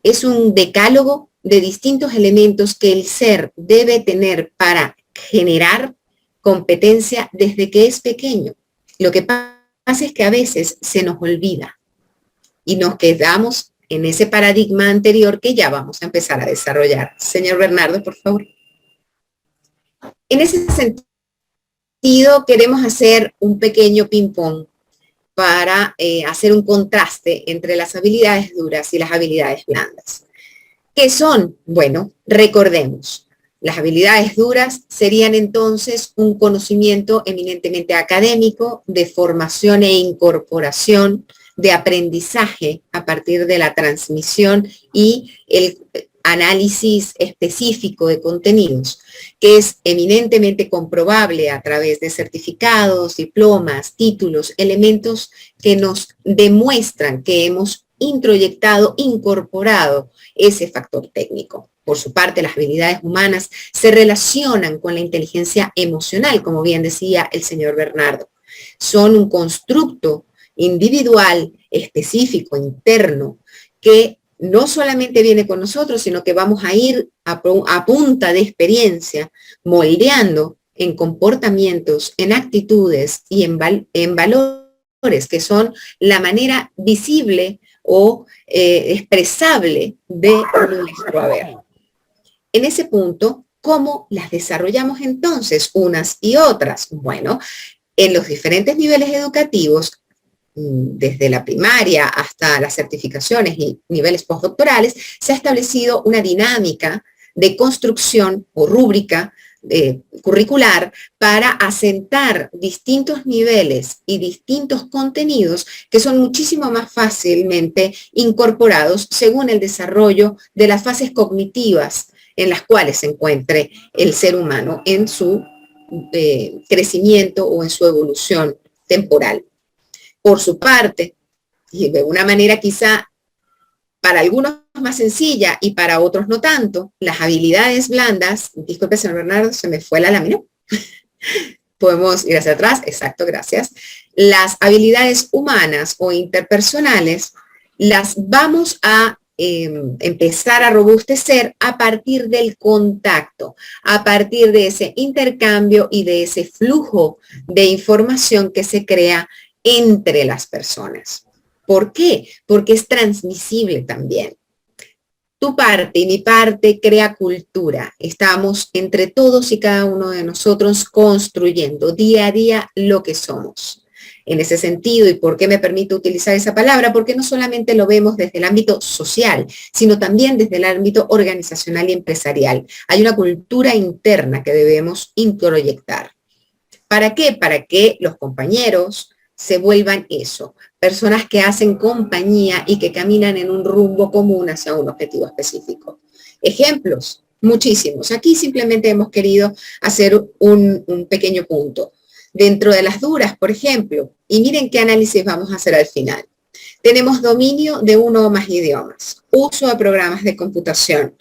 Es un decálogo de distintos elementos que el ser debe tener para generar competencia desde que es pequeño. Lo que pasa es que a veces se nos olvida y nos quedamos en ese paradigma anterior que ya vamos a empezar a desarrollar. Señor Bernardo, por favor. En ese sentido, queremos hacer un pequeño ping-pong para hacer un contraste entre las habilidades duras y las habilidades blandas. ¿Qué son? Bueno, recordemos, las habilidades duras serían entonces un conocimiento eminentemente académico, de formación e incorporación, de aprendizaje a partir de la transmisión y el análisis específico de contenidos, que es eminentemente comprobable a través de certificados, diplomas, títulos, elementos que nos demuestran que hemos introyectado, incorporado ese factor técnico. Por su parte, las habilidades humanas se relacionan con la inteligencia emocional, como bien decía el señor Bernardo. Son un constructo individual, específico, interno, que no solamente viene con nosotros, sino que vamos a ir a punta de experiencia, moldeando en comportamientos, en actitudes y en valores, que son la manera visible o expresable de nuestro haber. En ese punto, ¿cómo las desarrollamos entonces unas y otras? Bueno, en los diferentes niveles educativos, desde la primaria hasta las certificaciones y niveles postdoctorales, se ha establecido una dinámica de construcción o rúbrica curricular para asentar distintos niveles y distintos contenidos que son muchísimo más fácilmente incorporados según el desarrollo de las fases cognitivas en las cuales se encuentre el ser humano en su crecimiento o en su evolución temporal. Por su parte, y de una manera quizá para algunos más sencilla y para otros no tanto, las habilidades blandas, disculpe señor Bernardo, se me fue la lámina, podemos ir hacia atrás, exacto, gracias. Las habilidades humanas o interpersonales las vamos a empezar a robustecer a partir del contacto, a partir de ese intercambio y de ese flujo de información que se crea entre las personas. ¿Por qué? Porque es transmisible también. Tu parte y mi parte crea cultura. Estamos entre todos y cada uno de nosotros construyendo día a día lo que somos. En ese sentido, ¿y por qué me permito utilizar esa palabra? Porque no solamente lo vemos desde el ámbito social, sino también desde el ámbito organizacional y empresarial. Hay una cultura interna que debemos introyectar. ¿Para qué? Para que los compañeros se vuelvan eso, personas que hacen compañía y que caminan en un rumbo común hacia un objetivo específico. Ejemplos, muchísimos. Aquí simplemente hemos querido hacer un pequeño punto. Dentro de las duras, por ejemplo, y miren qué análisis vamos a hacer al final. Tenemos dominio de uno o más idiomas, uso de programas de computación,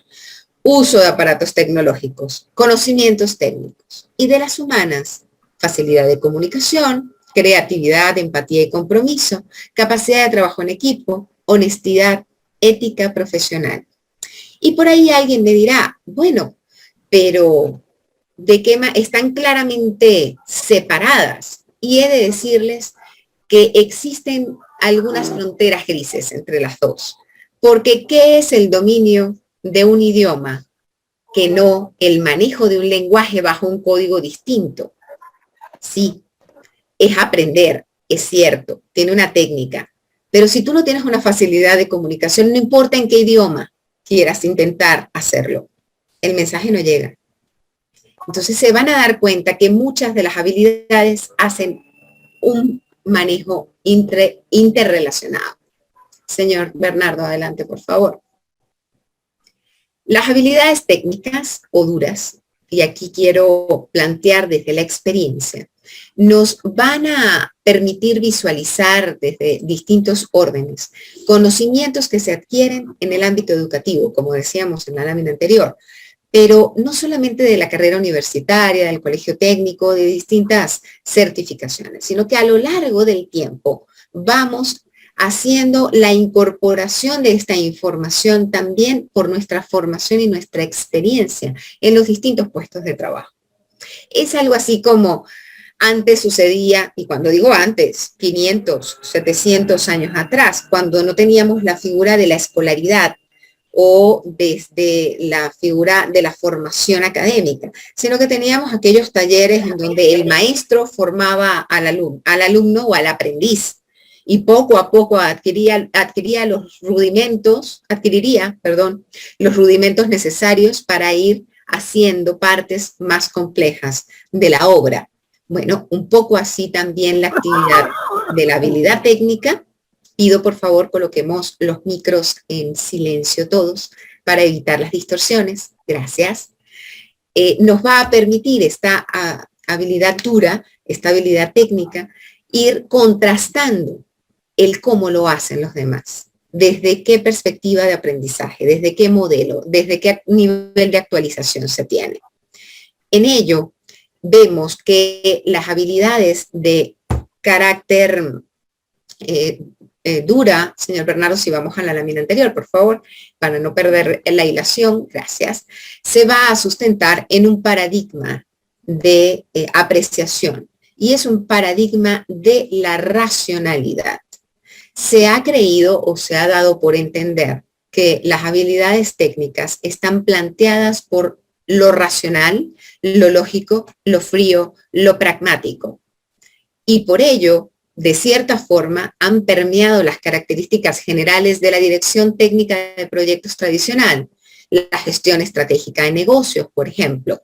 uso de aparatos tecnológicos, conocimientos técnicos. Y de las humanas, facilidad de comunicación, creatividad, empatía y compromiso, capacidad de trabajo en equipo, honestidad, ética profesional. Y por ahí alguien me dirá, bueno, pero ¿de qué están claramente separadas? Y he de decirles que existen algunas fronteras grises entre las dos. Porque ¿qué es el dominio de un idioma que no el manejo de un lenguaje bajo un código distinto? Sí, es aprender, es cierto, tiene una técnica, pero si tú no tienes una facilidad de comunicación, no importa en qué idioma quieras intentar hacerlo, el mensaje no llega. Entonces se van a dar cuenta que muchas de las habilidades hacen un manejo interrelacionado. Señor Bernardo, adelante, por favor. Las habilidades técnicas o duras, y aquí quiero plantear desde la experiencia, nos van a permitir visualizar desde distintos órdenes conocimientos que se adquieren en el ámbito educativo, como decíamos en la lámina anterior, pero no solamente de la carrera universitaria, del colegio técnico, de distintas certificaciones, sino que a lo largo del tiempo vamos haciendo la incorporación de esta información también por nuestra formación y nuestra experiencia en los distintos puestos de trabajo. Es algo así como antes sucedía, y cuando digo antes, 500, 700 años atrás, cuando no teníamos la figura de la escolaridad o desde la figura de la formación académica, sino que teníamos aquellos talleres en donde el maestro formaba al alumno o al aprendiz, y poco a poco adquiriría los rudimentos necesarios para ir haciendo partes más complejas de la obra. Bueno, un poco así también la actividad de la habilidad técnica. Pido por favor coloquemos los micros en silencio todos para evitar las distorsiones. Gracias. Nos va a permitir esta habilidad dura, esta habilidad técnica, ir contrastando el cómo lo hacen los demás. Desde qué perspectiva de aprendizaje, desde qué modelo, desde qué nivel de actualización se tiene. En ello, vemos que las habilidades de carácter dura, señor Bernardo, si vamos a la lámina anterior, por favor, para no perder la hilación, gracias, se va a sustentar en un paradigma de apreciación, y es un paradigma de la racionalidad. Se ha creído o se ha dado por entender que las habilidades técnicas están planteadas por lo racional, lo lógico, lo frío, lo pragmático. Y por ello, de cierta forma, han permeado las características generales de la dirección técnica de proyectos tradicional, la gestión estratégica de negocios, por ejemplo.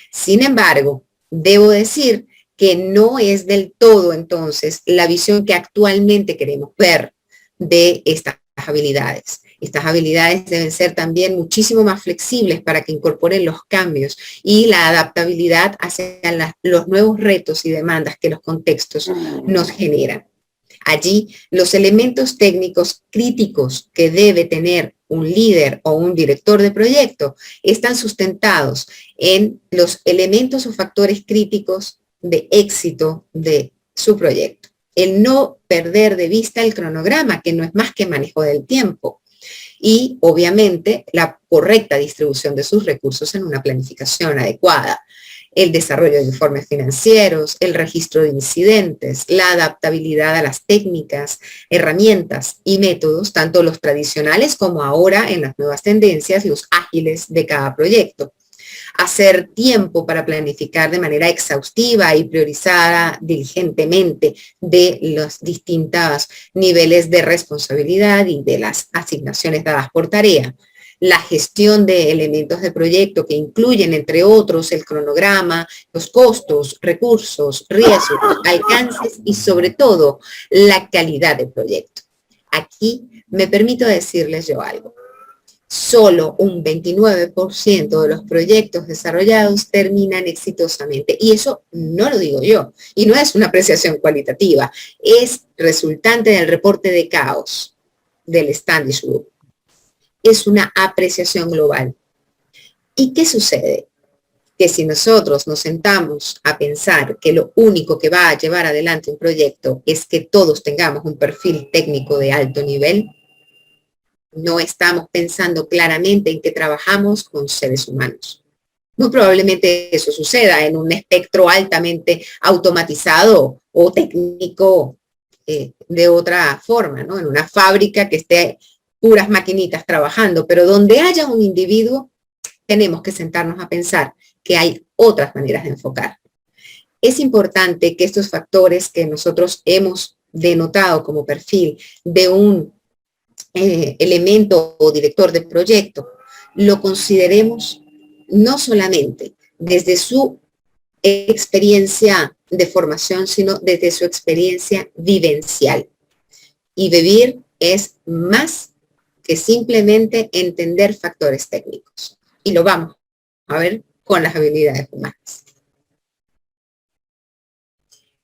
Sin embargo, debo decir que no es del todo, entonces, la visión que actualmente queremos ver de estas habilidades. Estas habilidades deben ser también muchísimo más flexibles para que incorporen los cambios y la adaptabilidad hacia los nuevos retos y demandas que los contextos nos generan. Allí, los elementos técnicos críticos que debe tener un líder o un director de proyecto están sustentados en los elementos o factores críticos de éxito de su proyecto. El no perder de vista el cronograma, que no es más que manejo del tiempo. Y obviamente la correcta distribución de sus recursos en una planificación adecuada. el desarrollo de informes financieros, el registro de incidentes, la adaptabilidad a las técnicas, herramientas y métodos, tanto los tradicionales como ahora en las nuevas tendencias, los ágiles de cada proyecto. Hacer tiempo para planificar de manera exhaustiva y priorizada diligentemente de los distintos niveles de responsabilidad y de las asignaciones dadas por tarea. La gestión de elementos de proyecto que incluyen, entre otros, el cronograma, los costos, recursos, riesgos, alcances y, sobre todo, la calidad del proyecto. Aquí me permito decirles yo algo. Solo un 29% de los proyectos desarrollados terminan exitosamente. Y eso no lo digo yo. Y no es una apreciación cualitativa. Es resultante del reporte de caos del Standish Group. Es una apreciación global. ¿Y qué sucede? Que si nosotros nos sentamos a pensar que lo único que va a llevar adelante un proyecto es que todos tengamos un perfil técnico de alto nivel, no estamos pensando claramente en que trabajamos con seres humanos. Muy probablemente eso suceda en un espectro altamente automatizado o técnico de otra forma, ¿no? En una fábrica que esté puras maquinitas trabajando, pero donde haya un individuo, tenemos que sentarnos a pensar que hay otras maneras de enfocar. Es importante que estos factores que nosotros hemos denotado como perfil de un elemento o director de proyecto, lo consideremos no solamente desde su experiencia de formación, sino desde su experiencia vivencial. Y vivir es más que simplemente entender factores técnicos. Y lo vamos a ver con las habilidades humanas.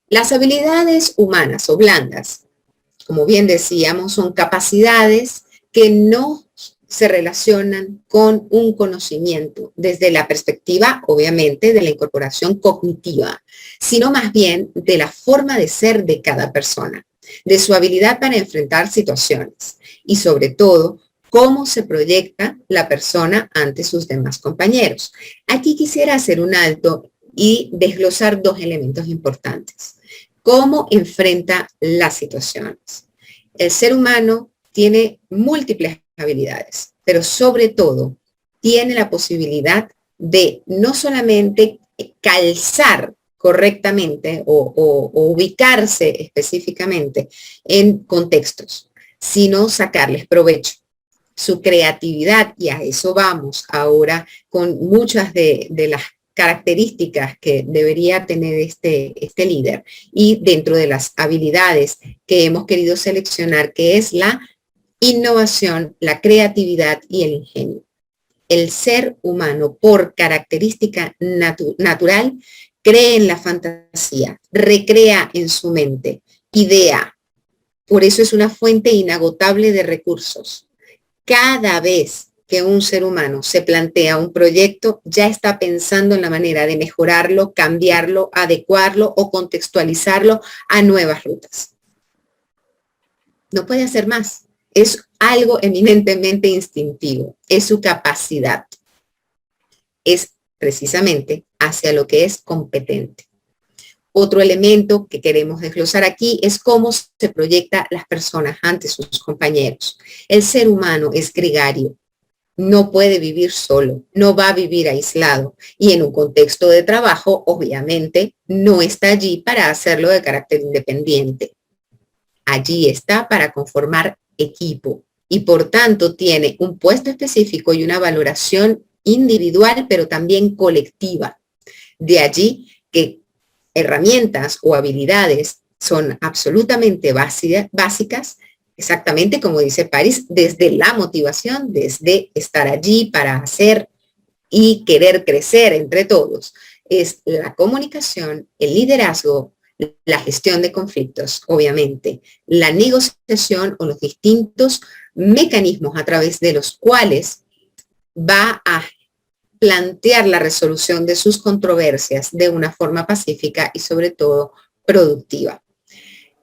Las habilidades humanas o blandas, como bien decíamos, son capacidades que no se relacionan con un conocimiento desde la perspectiva, obviamente, de la incorporación cognitiva, sino más bien de la forma de ser de cada persona, de su habilidad para enfrentar situaciones y, sobre todo, cómo se proyecta la persona ante sus demás compañeros. Aquí quisiera hacer un alto y desglosar dos elementos importantes. ¿Cómo enfrenta las situaciones? El ser humano tiene múltiples habilidades, pero sobre todo tiene la posibilidad de no solamente calzar correctamente o ubicarse específicamente en contextos, sino sacarles provecho. Su creatividad, y a eso vamos ahora con muchas de las características que debería tener este líder y dentro de las habilidades que hemos querido seleccionar, que es la innovación, la creatividad y el ingenio. El ser humano, por característica natural, cree en la fantasía, recrea en su mente, idea. Por eso es una fuente inagotable de recursos. Cada vez que un ser humano se plantea un proyecto, ya está pensando en la manera de mejorarlo, cambiarlo, adecuarlo o contextualizarlo a nuevas rutas. No puede hacer más. Es algo eminentemente instintivo. Es su capacidad. Es precisamente hacia lo que es competente. Otro elemento que queremos desglosar aquí es cómo se proyecta las personas ante sus compañeros. El ser humano es gregario. No puede vivir solo, no va a vivir aislado y en un contexto de trabajo, obviamente, no está allí para hacerlo de carácter independiente. Allí está para conformar equipo y por tanto tiene un puesto específico y una valoración individual, pero también colectiva. De allí que herramientas o habilidades son absolutamente básicas, exactamente como dice Paris, desde la motivación, desde estar allí para hacer y querer crecer entre todos. Es la comunicación, el liderazgo, la gestión de conflictos, obviamente, la negociación o los distintos mecanismos a través de los cuales va a plantear la resolución de sus controversias de una forma pacífica y sobre todo productiva.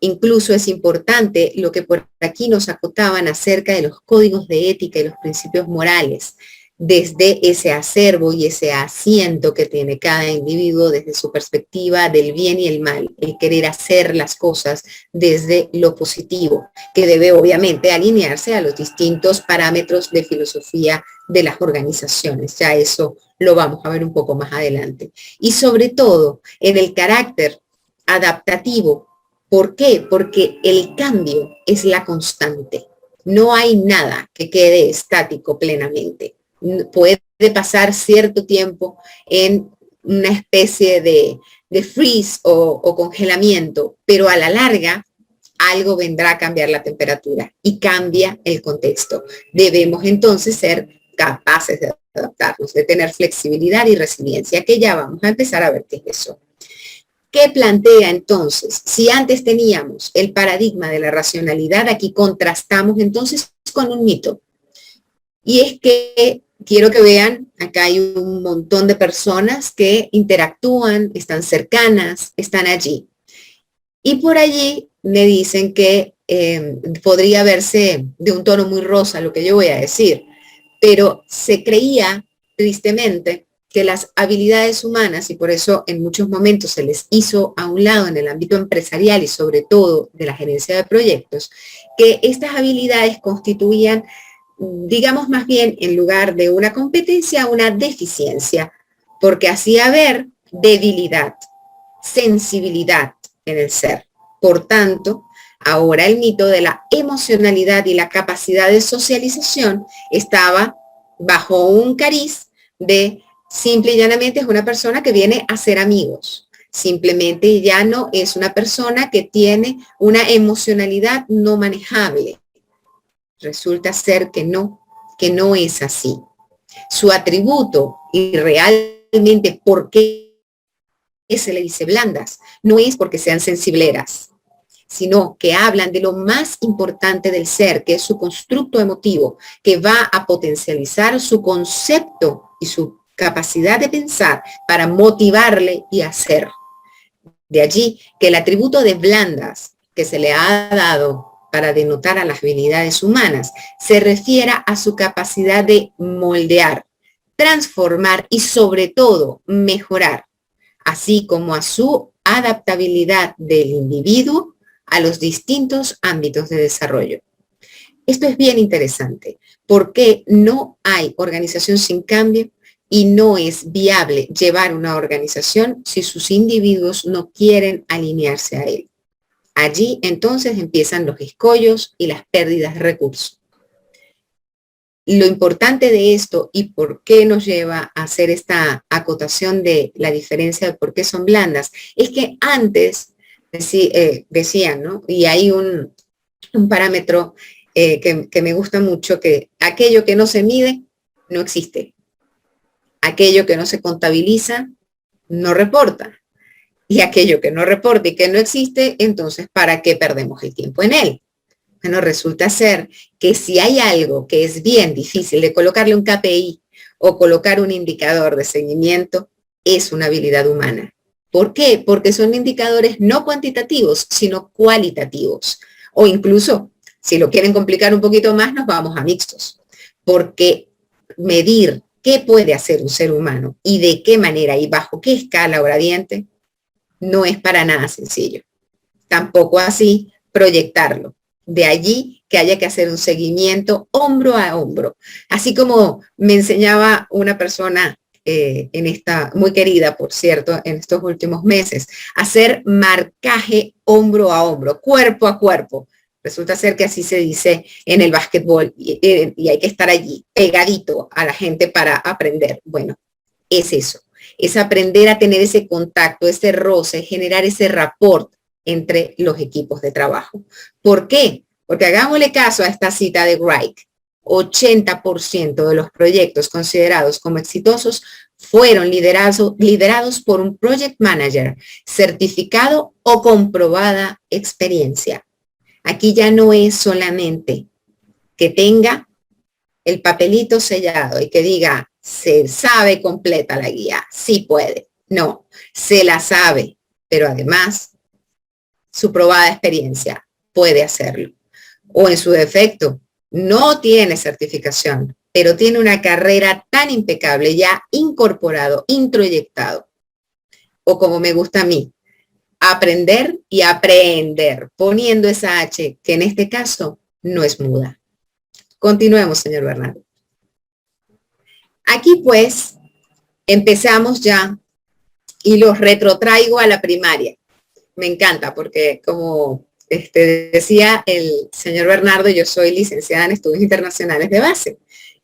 Incluso es importante lo que por aquí nos acotaban acerca de los códigos de ética y los principios morales. desde ese acervo y ese asiento que tiene cada individuo desde su perspectiva del bien y el mal, el querer hacer las cosas desde lo positivo, que debe obviamente alinearse a los distintos parámetros de filosofía de las organizaciones. Ya eso lo vamos a ver un poco más adelante. Y sobre todo en el carácter adaptativo. ¿Por qué? Porque el cambio es la constante. No hay nada que quede estático plenamente. Puede pasar cierto tiempo en una especie de freeze o congelamiento, pero a la larga algo vendrá a cambiar la temperatura y cambia el contexto. Debemos entonces ser capaces de adaptarnos, de tener flexibilidad y resiliencia, que ya vamos a empezar a ver qué es eso. ¿Qué plantea entonces? Si antes teníamos el paradigma de la racionalidad, aquí contrastamos entonces con un mito. Y es que quiero que vean, acá hay un montón de personas que interactúan, están cercanas, están allí. Y por allí me dicen que podría verse de un tono muy rosa lo que yo voy a decir, pero se creía tristemente que las habilidades humanas, y por eso en muchos momentos se les hizo a un lado en el ámbito empresarial y sobre todo de la gerencia de proyectos, que estas habilidades constituían, digamos más bien, en lugar de una competencia, una deficiencia, porque hacía ver debilidad, sensibilidad en el ser. Por tanto, ahora el mito de la emocionalidad y la capacidad de socialización estaba bajo un cariz de simple y llanamente es una persona que viene a ser amigos. Simplemente ya no es una persona que tiene una emocionalidad no manejable. Resulta ser que no es así. Su atributo y realmente por qué se le dice blandas, no es porque sean sensibleras, sino que hablan de lo más importante del ser, que es su constructo emotivo, que va a potencializar su concepto y su capacidad de pensar para motivarle y hacer. De allí que el atributo de blandas que se le ha dado para denotar a las habilidades humanas se refiere a su capacidad de moldear, transformar y sobre todo mejorar, así como a su adaptabilidad del individuo a los distintos ámbitos de desarrollo. Esto es bien interesante, porque no hay organización sin cambio y no es viable llevar una organización si sus individuos no quieren alinearse a él. Allí entonces empiezan los escollos y las pérdidas de recursos. Lo importante de esto y por qué nos lleva a hacer esta acotación de la diferencia de por qué son blandas, es que antes decían, ¿no? Y hay un parámetro que me gusta mucho, que aquello que no se mide no existe. Aquello que no se contabiliza no reporta. Y aquello que no reporta y que no existe, entonces, ¿para qué perdemos el tiempo en él? Bueno, resulta ser que si hay algo que es bien difícil de colocarle un KPI o colocar un indicador de seguimiento, es una habilidad humana. ¿Por qué? Porque son indicadores no cuantitativos, sino cualitativos. O incluso, si lo quieren complicar un poquito más, nos vamos a mixtos. Porque medir qué puede hacer un ser humano y de qué manera y bajo qué escala o gradiente no es para nada sencillo. Tampoco así proyectarlo. De allí que haya que hacer un seguimiento hombro a hombro. Así como me enseñaba una persona en esta, muy querida, por cierto, en estos últimos meses, hacer marcaje hombro a hombro, cuerpo a cuerpo. Resulta ser que así se dice en el básquetbol y hay que estar allí, pegadito a la gente para aprender. Bueno, es eso. Es aprender a tener ese contacto, ese roce, generar ese rapport entre los equipos de trabajo. ¿Por qué? Porque hagámosle caso a esta cita de Wright. 80% de los proyectos considerados como exitosos fueron liderados por un project manager certificado o comprobada experiencia. Aquí ya no es solamente que tenga el papelito sellado y que diga, se sabe completa la guía, sí puede. No, se la sabe, pero además su probada experiencia puede hacerlo. O en su defecto, no tiene certificación, pero tiene una carrera tan impecable, ya incorporado, introyectado, o como me gusta a mí, aprender y aprender, poniendo esa H, que en este caso no es muda. Continuemos, señor Bernardo. Aquí pues empezamos ya y los retrotraigo a la primaria. Me encanta porque como decía el señor Bernardo, yo soy licenciada en estudios internacionales de base.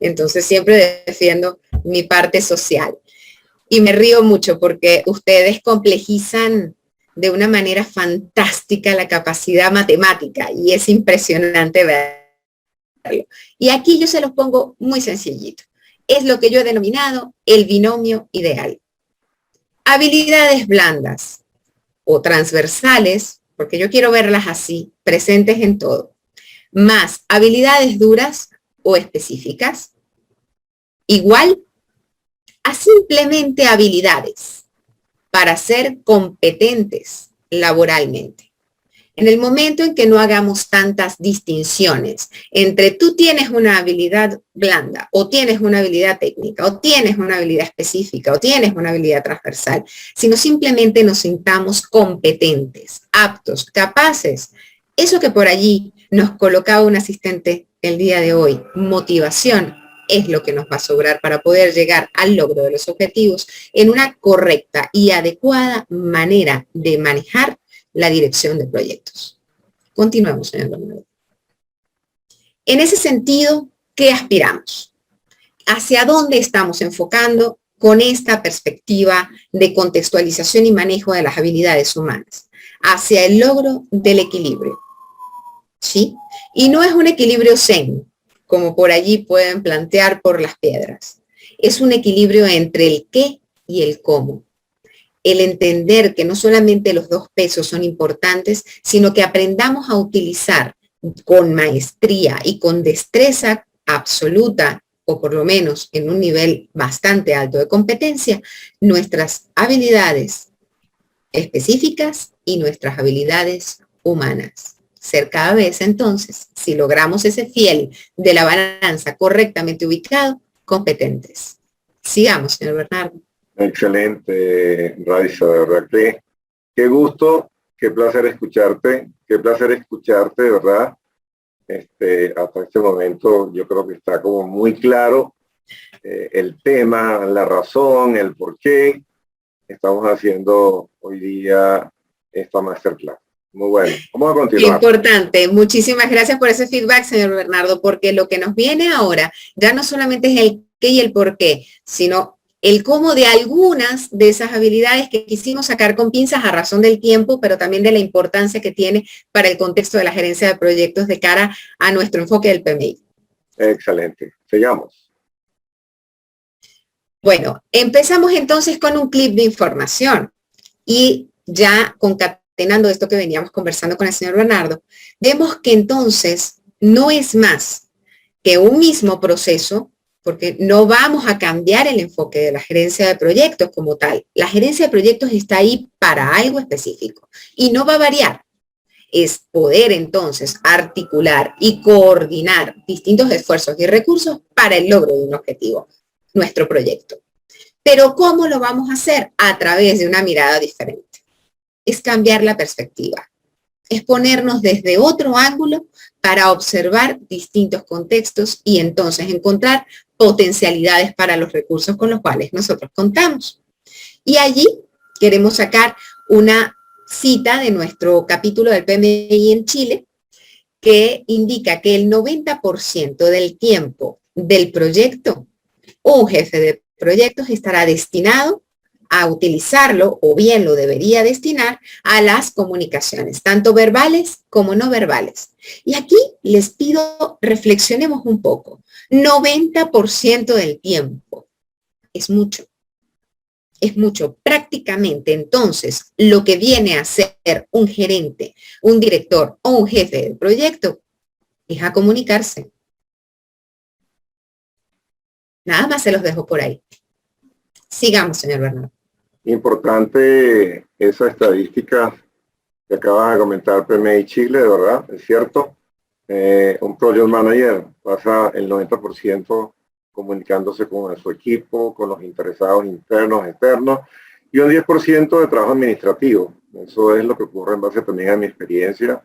Entonces siempre defiendo mi parte social. Y me río mucho porque ustedes complejizan de una manera fantástica la capacidad matemática y es impresionante verlo. Y aquí yo se los pongo muy sencillito. Es lo que yo he denominado el binomio ideal. Habilidades blandas o transversales, porque yo quiero verlas así, presentes en todo, más habilidades duras o específicas, igual a simplemente habilidades para ser competentes laboralmente. En el momento en que no hagamos tantas distinciones entre tú tienes una habilidad blanda o tienes una habilidad técnica o tienes una habilidad específica o tienes una habilidad transversal, sino simplemente nos sintamos competentes, aptos, capaces. Eso que por allí nos colocaba un asistente el día de hoy, motivación, es lo que nos va a sobrar para poder llegar al logro de los objetivos en una correcta y adecuada manera de manejar la dirección de proyectos. Continuamos, señor Bernardo. En ese sentido, ¿qué aspiramos? ¿Hacia dónde estamos enfocando con esta perspectiva de contextualización y manejo de las habilidades humanas? Hacia el logro del equilibrio. ¿Sí? Y no es un equilibrio zen, como por allí pueden plantear por las piedras. Es un equilibrio entre el qué y el cómo. El entender que no solamente los dos pesos son importantes, sino que aprendamos a utilizar con maestría y con destreza absoluta, o por lo menos en un nivel bastante alto de competencia, nuestras habilidades específicas y nuestras habilidades humanas. Ser cada vez entonces, si logramos ese fiel de la balanza correctamente ubicado, competentes. Sigamos, señor Bernardo. Excelente, Raiza, de verdad que qué gusto, qué placer escucharte, de verdad. Hasta este momento yo creo que está como muy claro el tema, la razón, el por qué estamos haciendo hoy día esta masterclass. Muy bueno, vamos a continuar. Importante, muchísimas gracias por ese feedback, señor Bernardo, porque lo que nos viene ahora ya no solamente es el qué y el por qué, sino el cómo de algunas de esas habilidades que quisimos sacar con pinzas a razón del tiempo, pero también de la importancia que tiene para el contexto de la gerencia de proyectos de cara a nuestro enfoque del PMI. Excelente, sigamos. Bueno, empezamos entonces con un clip de información y ya concatenando esto que veníamos conversando con el señor Bernardo, vemos que entonces no es más que un mismo proceso, porque no vamos a cambiar el enfoque de la gerencia de proyectos como tal. La gerencia de proyectos está ahí para algo específico y no va a variar. Es poder entonces articular y coordinar distintos esfuerzos y recursos para el logro de un objetivo, nuestro proyecto. Pero ¿cómo lo vamos a hacer? A través de una mirada diferente. Es cambiar la perspectiva. Es ponernos desde otro ángulo para observar distintos contextos y entonces encontrar potencialidades para los recursos con los cuales nosotros contamos. Y allí queremos sacar una cita de nuestro capítulo del PMI en Chile que indica que el 90% del tiempo del proyecto, un jefe de proyectos estará destinado a utilizarlo o bien lo debería destinar a las comunicaciones, tanto verbales como no verbales. Y aquí les pido reflexionemos un poco. 90% del tiempo es mucho. Es mucho. Prácticamente entonces lo que viene a ser un gerente, un director o un jefe de proyecto es a comunicarse. Nada más se los dejo por ahí. Sigamos, señor Bernardo. Importante esa estadística que acabas de comentar, PMI Chile, de verdad, es cierto. Un project manager pasa el 90% comunicándose con su equipo, con los interesados internos, externos, y un 10% de trabajo administrativo. Eso es lo que ocurre en base también a mi experiencia,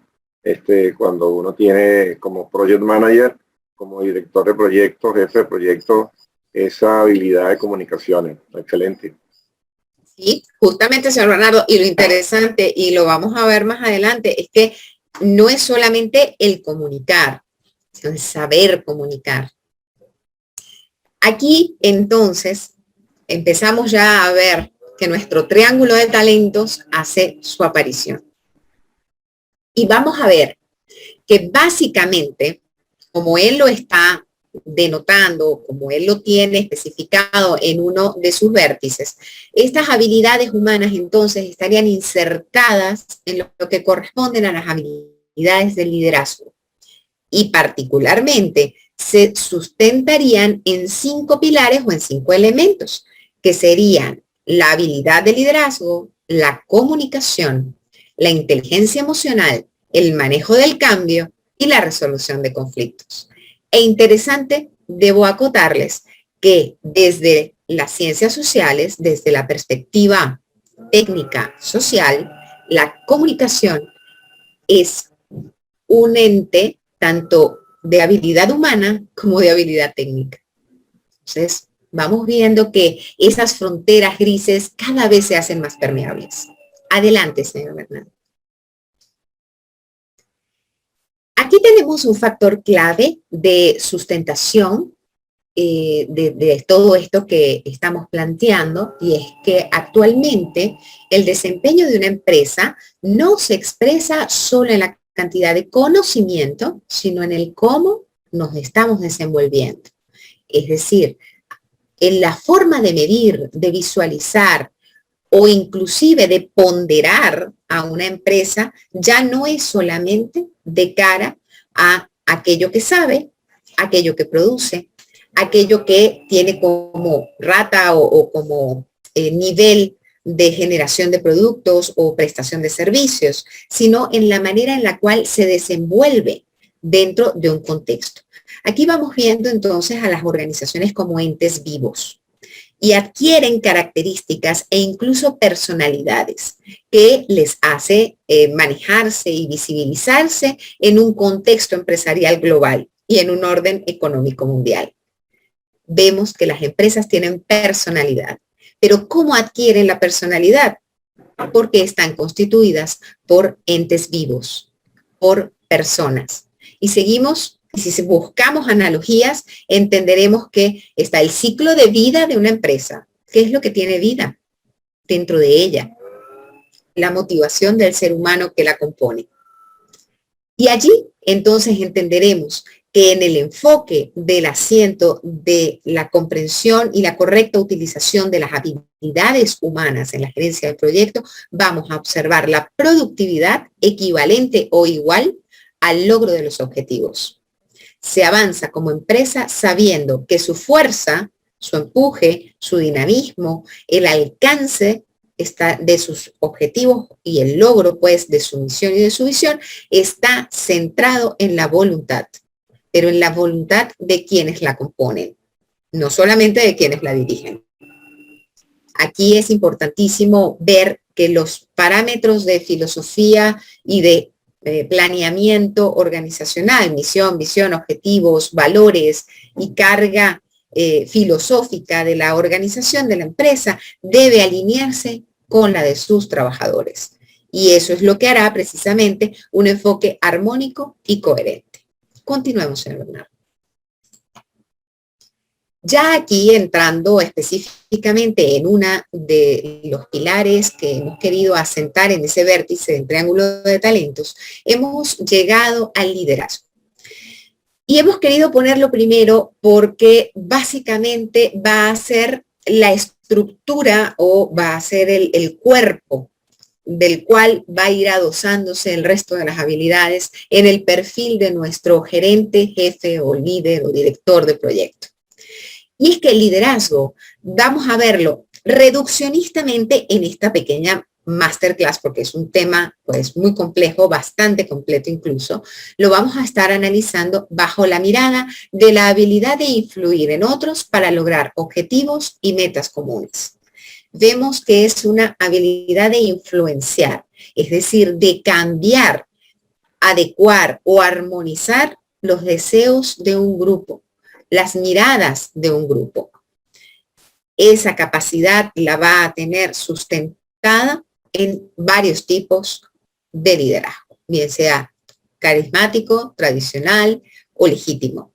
cuando uno tiene como project manager, como director de proyectos, jefe de proyectos, esa habilidad de comunicaciones. Excelente. Sí, justamente, señor Bernardo, y lo interesante, y lo vamos a ver más adelante, es que no es solamente el comunicar, sino el saber comunicar. Aquí, entonces, empezamos ya a ver que nuestro triángulo de talentos hace su aparición. Y vamos a ver que básicamente, como él lo está denotando, como él lo tiene especificado en uno de sus vértices, estas habilidades humanas entonces estarían insertadas en lo que corresponden a las habilidades del liderazgo y particularmente se sustentarían en 5 pilares o en 5 elementos, que serían la habilidad de liderazgo, la comunicación, la inteligencia emocional, el manejo del cambio y la resolución de conflictos. E interesante, debo acotarles que desde las ciencias sociales, desde la perspectiva técnica social, la comunicación es un ente tanto de habilidad humana como de habilidad técnica. Entonces, vamos viendo que esas fronteras grises cada vez se hacen más permeables. Adelante, señor Bernardo. Aquí tenemos un factor clave de sustentación de todo esto que estamos planteando, y es que actualmente el desempeño de una empresa no se expresa solo en la cantidad de conocimiento, sino en el cómo nos estamos desenvolviendo. Es decir, en la forma de medir, de visualizar o inclusive de ponderar a una empresa, ya no es solamente de cara a aquello que sabe, aquello que produce, aquello que tiene como rata o como nivel de generación de productos o prestación de servicios, sino en la manera en la cual se desenvuelve dentro de un contexto. Aquí vamos viendo entonces a las organizaciones como entes vivos y adquieren características e incluso personalidades que les hace manejarse y visibilizarse en un contexto empresarial global y en un orden económico mundial. Vemos que las empresas tienen personalidad, pero ¿cómo adquieren la personalidad? Porque están constituidas por entes vivos, por personas. Y seguimos, si buscamos analogías, entenderemos que está el ciclo de vida de una empresa. ¿Qué es lo que tiene vida dentro de ella? La motivación del ser humano que la compone. Y allí entonces entenderemos que en el enfoque del asiento de la comprensión y la correcta utilización de las habilidades humanas en la gerencia del proyecto, vamos a observar la productividad equivalente o igual al logro de los objetivos. Se avanza como empresa sabiendo que su fuerza, su empuje, su dinamismo, el alcance de sus objetivos y el logro pues de su misión y de su visión está centrado en la voluntad, pero en la voluntad de quienes la componen, no solamente de quienes la dirigen. Aquí es importantísimo ver que los parámetros de filosofía y de planeamiento organizacional, misión, visión, objetivos, valores y carga filosófica de la organización de la empresa debe alinearse con la de sus trabajadores. Y eso es lo que hará precisamente un enfoque armónico y coherente. Continuemos, señor Bernardo. Ya aquí entrando específicamente en una de los pilares que hemos querido asentar en ese vértice del triángulo de talentos, hemos llegado al liderazgo. Y hemos querido ponerlo primero porque básicamente va a ser la estructura o va a ser el cuerpo del cual va a ir adosándose el resto de las habilidades en el perfil de nuestro gerente, jefe o líder o director de proyecto. Y es que el liderazgo, vamos a verlo reduccionistamente en esta pequeña masterclass, porque es un tema pues muy complejo, bastante completo incluso, lo vamos a estar analizando bajo la mirada de la habilidad de influir en otros para lograr objetivos y metas comunes. Vemos que es una habilidad de influenciar, es decir, de cambiar, adecuar o armonizar los deseos de un grupo, las miradas de un grupo. Esa capacidad la va a tener sustentada en varios tipos de liderazgo, bien sea carismático, tradicional o legítimo.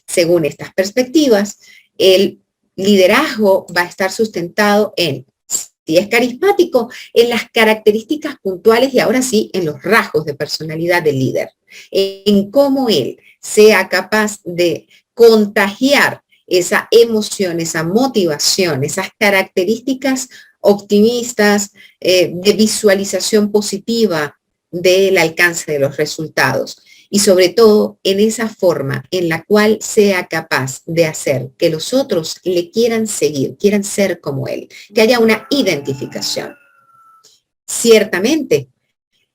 Según estas perspectivas, el liderazgo va a estar sustentado en, si es carismático, en las características puntuales y ahora sí, en los rasgos de personalidad del líder, en cómo él sea capaz de contagiar esa emoción, esa motivación, esas características optimistas, de visualización positiva del alcance de los resultados. Y sobre todo en esa forma en la cual sea capaz de hacer que los otros le quieran seguir, quieran ser como él, que haya una identificación. Ciertamente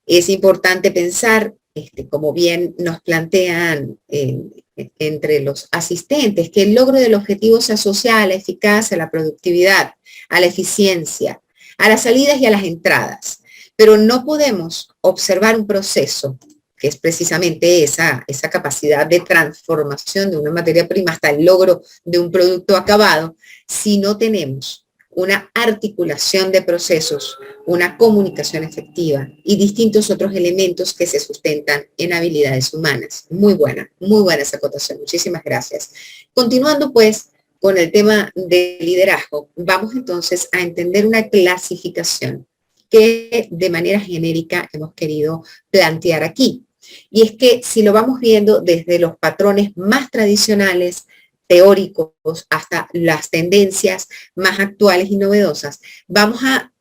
es importante pensar, como bien nos plantean entre los asistentes, que el logro del objetivo se asocia a la eficacia, a la productividad, a la eficiencia, a las salidas y a las entradas. Pero no podemos observar un proceso que es precisamente esa capacidad de transformación de una materia prima hasta el logro de un producto acabado, si no tenemos una articulación de procesos, una comunicación efectiva y distintos otros elementos que se sustentan en habilidades humanas. Muy buena esa acotación. Muchísimas gracias. Continuando pues con el tema de liderazgo, vamos entonces a entender una clasificación que de manera genérica hemos querido plantear aquí. Y es que si lo vamos viendo desde los patrones más tradicionales, teóricos, hasta las tendencias más actuales y novedosas, vamos a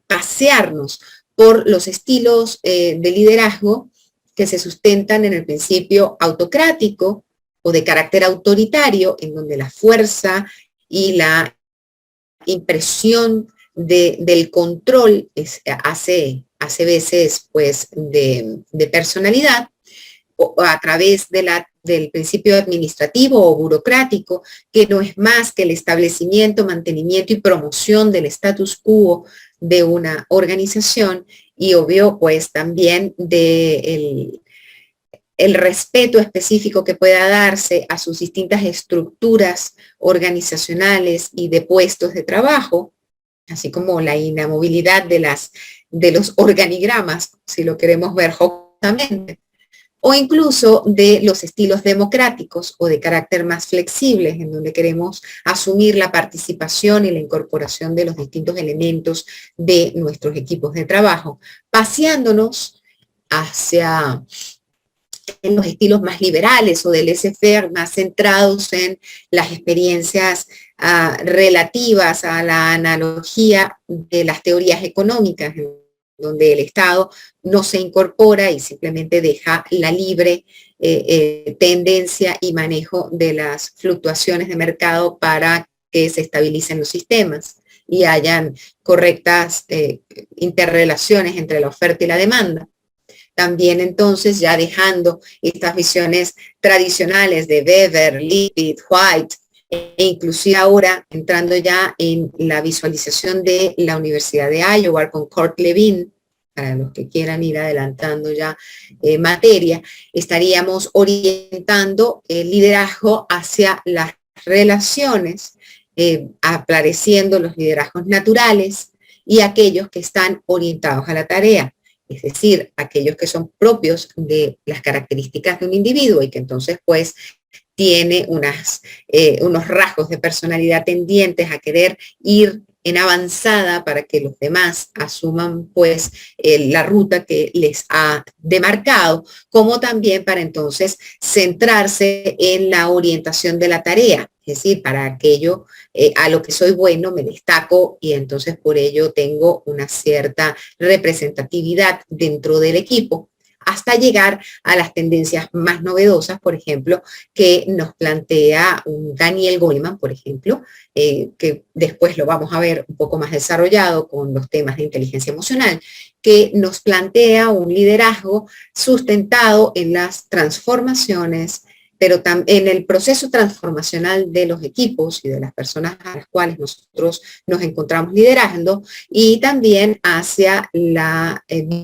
pasearnos por los estilos de liderazgo que se sustentan en el principio autocrático o de carácter autoritario, en donde la fuerza y la impresión del control hace veces pues de personalidad, o a través del principio administrativo o burocrático, que no es más que el establecimiento, mantenimiento y promoción del status quo de una organización, y obvio pues también el respeto específico que pueda darse a sus distintas estructuras organizacionales y de puestos de trabajo, así como la inamovilidad de los organigramas, si lo queremos ver justamente, o incluso de los estilos democráticos o de carácter más flexibles, en donde queremos asumir la participación y la incorporación de los distintos elementos de nuestros equipos de trabajo, paseándonos hacia en los estilos más liberales o del laissez-faire, más centrados en las experiencias relativas a la analogía de las teorías económicas, donde el Estado no se incorpora y simplemente deja la libre tendencia y manejo de las fluctuaciones de mercado para que se estabilicen los sistemas y hayan correctas interrelaciones entre la oferta y la demanda. También entonces ya dejando estas visiones tradicionales de Weber, Lippitt, White, e inclusive ahora entrando ya en la visualización de la Universidad de Iowa con Kurt Lewin, para los que quieran ir adelantando ya materia, estaríamos orientando el liderazgo hacia las relaciones, apareciendo los liderazgos naturales y aquellos que están orientados a la tarea, es decir, aquellos que son propios de las características de un individuo y que entonces pues tiene unos rasgos de personalidad tendientes a querer ir en avanzada para que los demás asuman pues la ruta que les ha demarcado, como también para entonces centrarse en la orientación de la tarea, es decir, para aquello a lo que soy bueno me destaco y entonces por ello tengo una cierta representatividad dentro del equipo, hasta llegar a las tendencias más novedosas, por ejemplo, que nos plantea Daniel Goleman, por ejemplo, que después lo vamos a ver un poco más desarrollado con los temas de inteligencia emocional, que nos plantea un liderazgo sustentado en las transformaciones, pero en el proceso transformacional de los equipos y de las personas a las cuales nosotros nos encontramos liderando, y también hacia la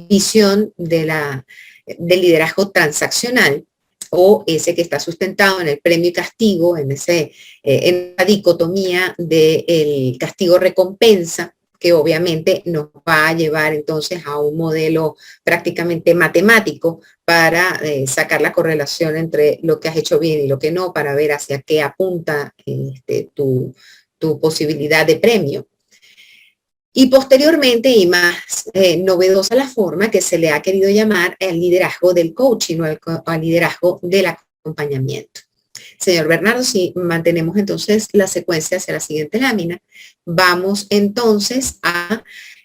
visión del liderazgo transaccional, o ese que está sustentado en el premio y castigo, en la dicotomía del castigo-recompensa, que obviamente nos va a llevar entonces a un modelo prácticamente matemático para sacar la correlación entre lo que has hecho bien y lo que no, para ver hacia qué apunta tu posibilidad de premio. Y posteriormente, y más novedosa la forma que se le ha querido llamar el liderazgo del coaching o el liderazgo del acompañamiento. Señor Bernardo, si mantenemos entonces la secuencia hacia la siguiente lámina, vamos entonces a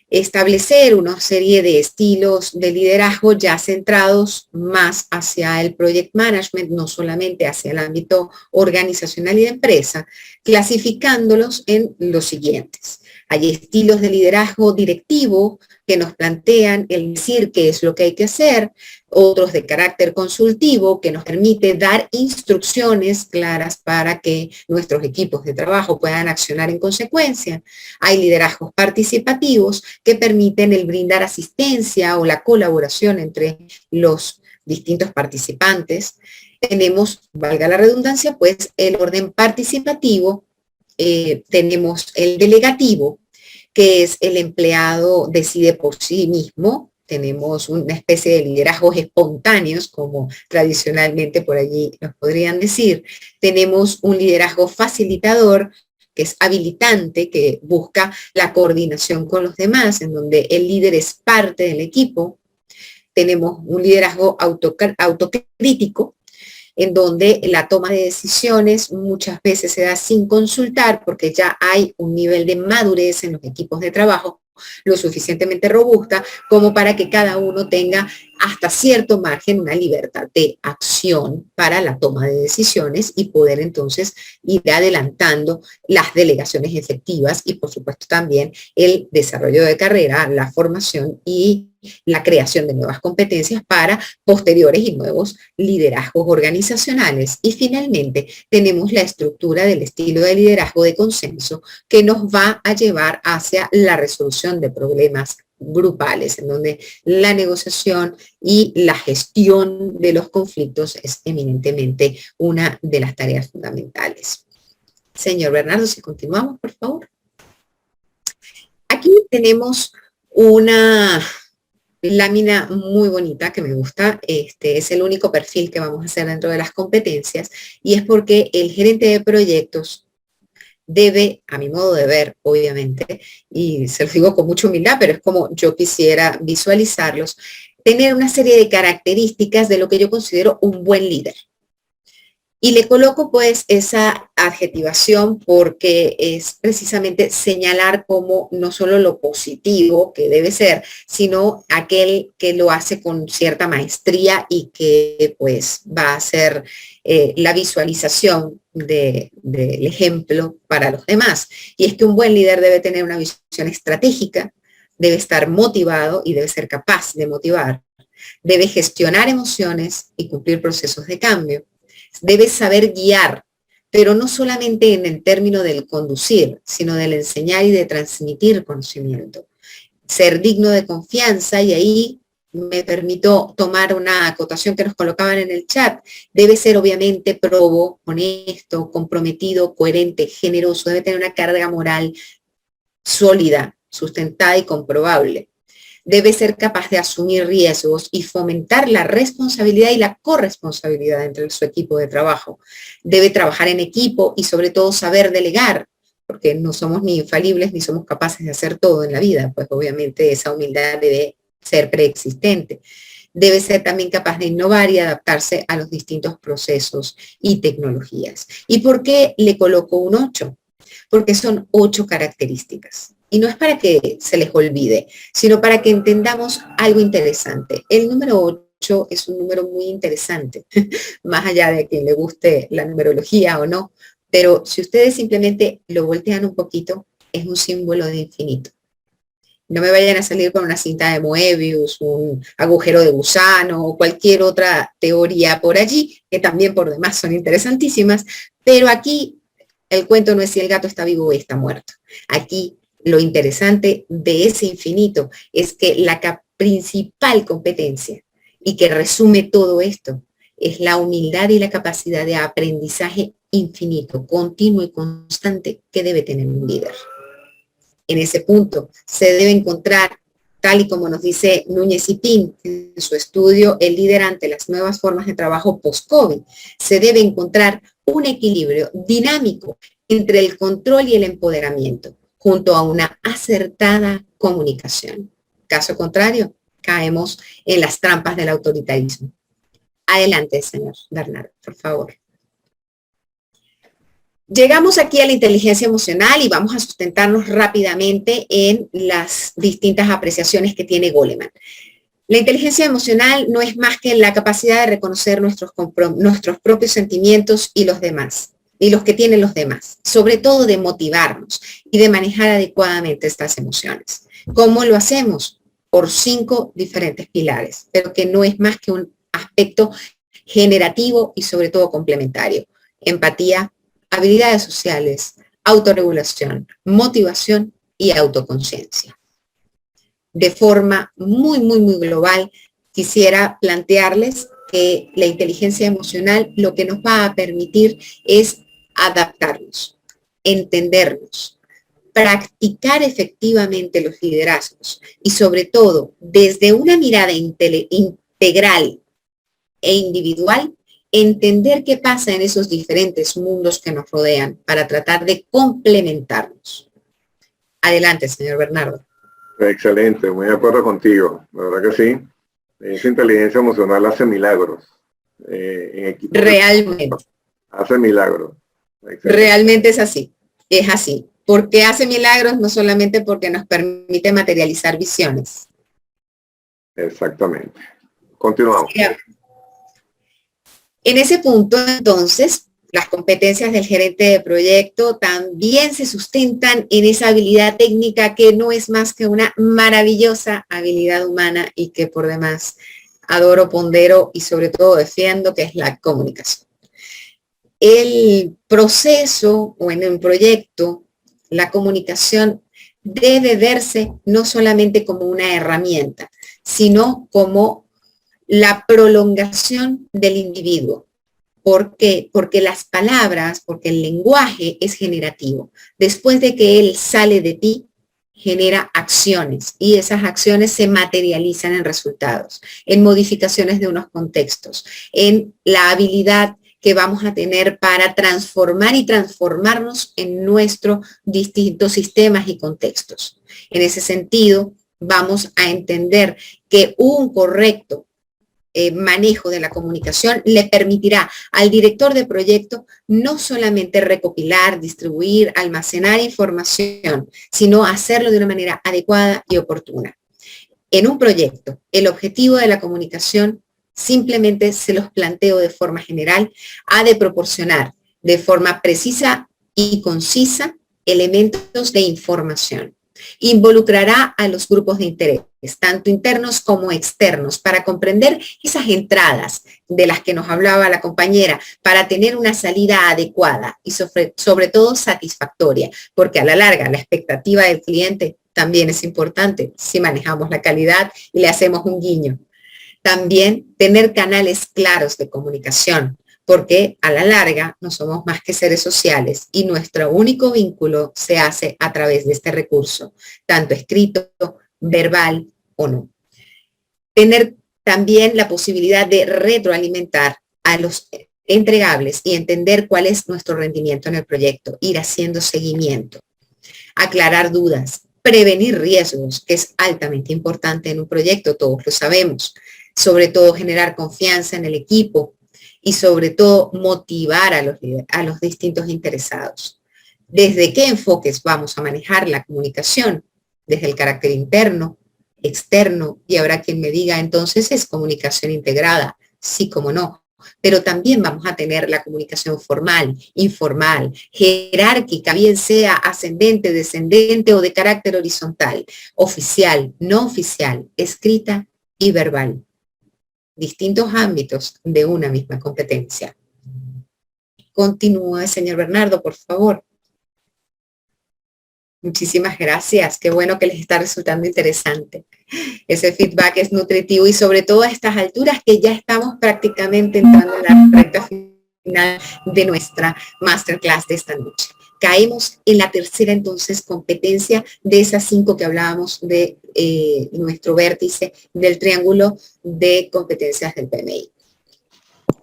establecer una serie de estilos de liderazgo ya centrados más hacia el project management, no solamente hacia el ámbito organizacional y de empresa, clasificándolos en los siguientes. Hay estilos de liderazgo directivo que nos plantean el decir qué es lo que hay que hacer, otros de carácter consultivo que nos permite dar instrucciones claras para que nuestros equipos de trabajo puedan accionar en consecuencia. Hay liderazgos participativos que permiten el brindar asistencia o la colaboración entre los distintos participantes. Tenemos, valga la redundancia, pues el orden participativo. Tenemos el delegativo, que es el empleado decide por sí mismo. Tenemos una especie de liderazgos espontáneos, como tradicionalmente por allí nos podrían decir. Tenemos un liderazgo facilitador, que es habilitante, que busca la coordinación con los demás, en donde el líder es parte del equipo. Tenemos un liderazgo autocrítico, en donde la toma de decisiones muchas veces se da sin consultar, porque ya hay un nivel de madurez en los equipos de trabajo lo suficientemente robusta como para que cada uno tenga hasta cierto margen una libertad de acción para la toma de decisiones y poder entonces ir adelantando las delegaciones efectivas y por supuesto también el desarrollo de carrera, la formación y la creación de nuevas competencias para posteriores y nuevos liderazgos organizacionales. Y finalmente tenemos la estructura del estilo de liderazgo de consenso que nos va a llevar hacia la resolución de problemas grupales, en donde la negociación y la gestión de los conflictos es eminentemente una de las tareas fundamentales. Señor Bernardo, si continuamos, por favor. Aquí tenemos una lámina muy bonita que me gusta. Este es el único perfil que vamos a hacer dentro de las competencias y es porque el gerente de proyectos debe, a mi modo de ver, obviamente, y se los digo con mucha humildad, pero es como yo quisiera visualizarlos, tener una serie de características de lo que yo considero un buen líder. Y le coloco pues esa adjetivación porque es precisamente señalar como no solo lo positivo que debe ser, sino aquel que lo hace con cierta maestría y que pues va a ser la visualización del ejemplo para los demás. Y es que un buen líder debe tener una visión estratégica, debe estar motivado y debe ser capaz de motivar, debe gestionar emociones y cumplir procesos de cambio. Debes saber guiar, pero no solamente en el término del conducir, sino del enseñar y de transmitir conocimiento. Ser digno de confianza, y ahí me permito tomar una acotación que nos colocaban en el chat. Debe ser obviamente probo, honesto, comprometido, coherente, generoso. Debe tener una carga moral sólida, sustentada y comprobable. Debe ser capaz de asumir riesgos y fomentar la responsabilidad y la corresponsabilidad entre su equipo de trabajo. Debe trabajar en equipo y sobre todo saber delegar, porque no somos ni infalibles ni somos capaces de hacer todo en la vida, pues obviamente esa humildad debe ser preexistente. Debe ser también capaz de innovar y adaptarse a los distintos procesos y tecnologías. ¿Y por qué le coloco un 8? Porque son 8 características. Y no es para que se les olvide, sino para que entendamos algo interesante. El número 8 es un número muy interesante, más allá de quien le guste la numerología o no, pero si ustedes simplemente lo voltean un poquito, es un símbolo de infinito. No me vayan a salir con una cinta de Moebius, un agujero de gusano o cualquier otra teoría por allí, que también por demás son interesantísimas, pero aquí el cuento no es si el gato está vivo o está muerto. Aquí lo interesante de ese infinito es que la principal competencia y que resume todo esto es la humildad y la capacidad de aprendizaje infinito, continuo y constante que debe tener un líder. En ese punto se debe encontrar, tal y como nos dice Núñez y Pin en su estudio El líder ante las nuevas formas de trabajo post-COVID, se debe encontrar un equilibrio dinámico entre el control y el empoderamiento, junto a una acertada comunicación. Caso contrario, caemos en las trampas del autoritarismo. Adelante, señor Bernardo, por favor. Llegamos aquí a la inteligencia emocional y vamos a sustentarnos rápidamente en las distintas apreciaciones que tiene Goleman. La inteligencia emocional no es más que la capacidad de reconocer nuestros propios sentimientos y los demás, y los que tienen los demás, sobre todo de motivarnos y de manejar adecuadamente estas emociones. ¿Cómo lo hacemos? Por 5 diferentes pilares, pero que no es más que un aspecto generativo y sobre todo complementario. Empatía, habilidades sociales, autorregulación, motivación y autoconciencia. De forma muy global, quisiera plantearles que la inteligencia emocional lo que nos va a permitir es adaptarnos, entendernos, practicar efectivamente los liderazgos y sobre todo desde una mirada integral e individual, entender qué pasa en esos diferentes mundos que nos rodean para tratar de complementarnos. Adelante, señor Bernardo. Excelente, muy de acuerdo contigo, la verdad que sí. Esa inteligencia emocional hace milagros. En equipo realmente. Hace milagros. Excelente. Realmente es así. Porque hace milagros no solamente porque nos permite materializar visiones. Exactamente. Continuamos. Sí. En ese punto, entonces, las competencias del gerente de proyecto también se sustentan en esa habilidad técnica que no es más que una maravillosa habilidad humana y que por demás adoro, pondero y sobre todo defiendo, que es la comunicación. El proceso o en un proyecto, la comunicación debe verse no solamente como una herramienta, sino como la prolongación del individuo. ¿Por qué? Porque las palabras, porque el lenguaje es generativo. Después de que él sale de ti, genera acciones y esas acciones se materializan en resultados, en modificaciones de unos contextos, en la habilidad que vamos a tener para transformar y transformarnos en nuestros distintos sistemas y contextos. En ese sentido, vamos a entender que un correcto manejo de la comunicación le permitirá al director de proyecto no solamente recopilar, distribuir, almacenar información, sino hacerlo de una manera adecuada y oportuna. En un proyecto, el objetivo de la comunicación, simplemente se los planteo de forma general, ha de proporcionar de forma precisa y concisa elementos de información. Involucrará a los grupos de interés, tanto internos como externos, para comprender esas entradas de las que nos hablaba la compañera, para tener una salida adecuada y sobre todo satisfactoria, porque a la larga la expectativa del cliente también es importante si manejamos la calidad y le hacemos un guiño. También tener canales claros de comunicación, porque a la larga no somos más que seres sociales y nuestro único vínculo se hace a través de este recurso, tanto escrito, verbal o no. Tener también la posibilidad de retroalimentar a los entregables y entender cuál es nuestro rendimiento en el proyecto, ir haciendo seguimiento, aclarar dudas, prevenir riesgos, que es altamente importante en un proyecto, todos lo sabemos, sobre todo generar confianza en el equipo, y sobre todo motivar a los distintos interesados. ¿Desde qué enfoques vamos a manejar la comunicación? Desde el carácter interno, externo, y habrá quien me diga, entonces es comunicación integrada. Sí, como no. Pero también vamos a tener la comunicación formal, informal, jerárquica, bien sea ascendente, descendente o de carácter horizontal, oficial, no oficial, escrita y verbal. Distintos ámbitos de una misma competencia. Continúa, señor Bernardo, por favor. Muchísimas gracias. Qué bueno que les está resultando interesante. Ese feedback es nutritivo y sobre todo a estas alturas que ya estamos prácticamente entrando en la recta final de nuestra masterclass de esta noche. Caemos en la tercera entonces competencia de esas 5 que hablábamos de nuestro vértice del triángulo de competencias del PMI.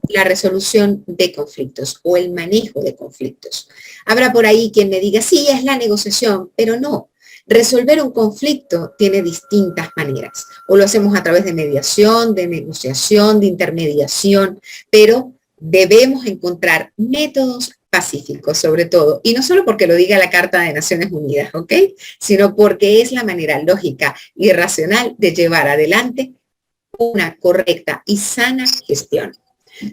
La resolución de conflictos o el manejo de conflictos. Habrá por ahí quien me diga, sí, es la negociación, pero no. Resolver un conflicto tiene distintas maneras. O lo hacemos a través de mediación, de negociación, de intermediación, pero debemos encontrar métodos pacíficos sobre todo, y no solo porque lo diga la Carta de Naciones Unidas, ¿ok? Sino porque es la manera lógica y racional de llevar adelante una correcta y sana gestión.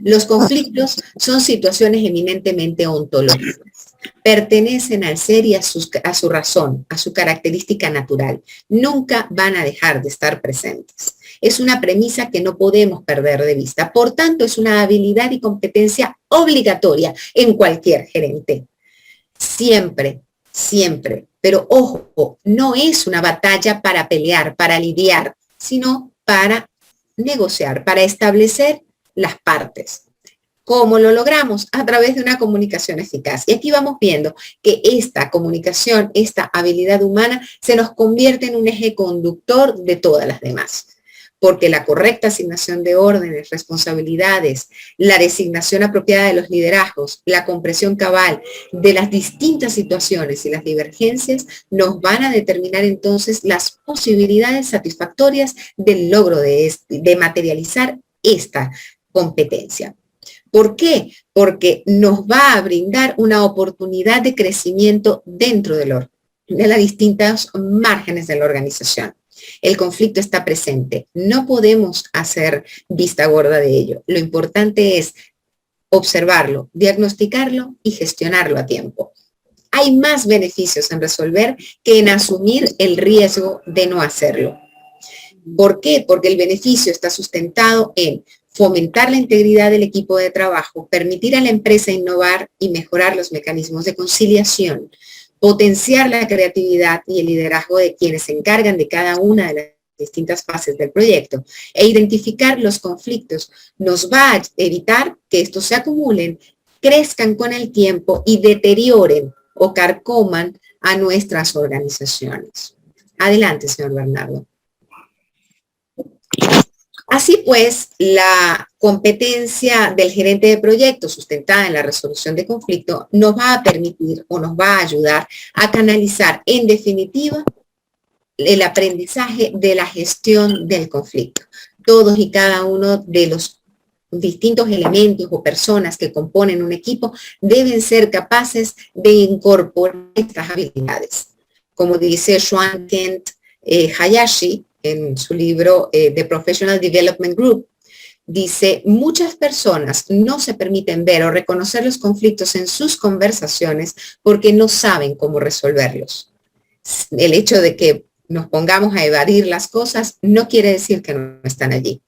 Los conflictos son situaciones eminentemente ontológicas. Pertenecen al ser y a su razón, a su característica natural. Nunca van a dejar de estar presentes. Es una premisa que no podemos perder de vista. Por tanto, es una habilidad y competencia obligatoria en cualquier gerente. Siempre, siempre. Pero ojo, no es una batalla para pelear, para lidiar, sino para negociar, para establecer las partes. ¿Cómo lo logramos? A través de una comunicación eficaz. Y aquí vamos viendo que esta comunicación, esta habilidad humana, se nos convierte en un eje conductor de todas las demás. Porque la correcta asignación de órdenes, responsabilidades, la designación apropiada de los liderazgos, la comprensión cabal de las distintas situaciones y las divergencias nos van a determinar entonces las posibilidades satisfactorias del logro de materializar esta competencia. ¿Por qué? Porque nos va a brindar una oportunidad de crecimiento dentro de las distintas márgenes de la organización. El conflicto está presente. No podemos hacer vista gorda de ello. Lo importante es observarlo, diagnosticarlo y gestionarlo a tiempo. Hay más beneficios en resolver que en asumir el riesgo de no hacerlo. ¿Por qué? Porque el beneficio está sustentado en fomentar la integridad del equipo de trabajo, permitir a la empresa innovar y mejorar los mecanismos de conciliación, potenciar la creatividad y el liderazgo de quienes se encargan de cada una de las distintas fases del proyecto e identificar los conflictos nos va a evitar que estos se acumulen, crezcan con el tiempo y deterioren o carcoman a nuestras organizaciones. Adelante, señor Bernardo. Así pues, la competencia del gerente de proyecto sustentada en la resolución de conflicto nos va a permitir o nos va a ayudar a canalizar en definitiva el aprendizaje de la gestión del conflicto. Todos y cada uno de los distintos elementos o personas que componen un equipo deben ser capaces de incorporar estas habilidades. Como dice Joan Kent Hayashi, en su libro The Professional Development Group, dice, muchas personas no se permiten ver o reconocer los conflictos en sus conversaciones porque no saben cómo resolverlos. El hecho de que nos pongamos a evadir las cosas no quiere decir que no están allí.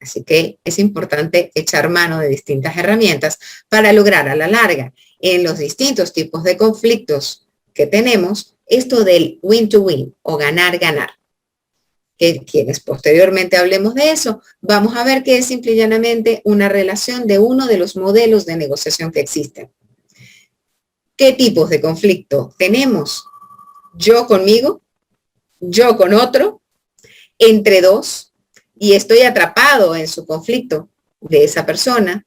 Así que es importante echar mano de distintas herramientas para lograr a la larga, en los distintos tipos de conflictos que tenemos, esto del win-to-win o ganar-ganar. Que quienes posteriormente hablemos de eso, vamos a ver que es simple y llanamente una relación de uno de los modelos de negociación que existen. ¿Qué tipos de conflicto tenemos? Yo conmigo, yo con otro, entre dos, y estoy atrapado en su conflicto de esa persona,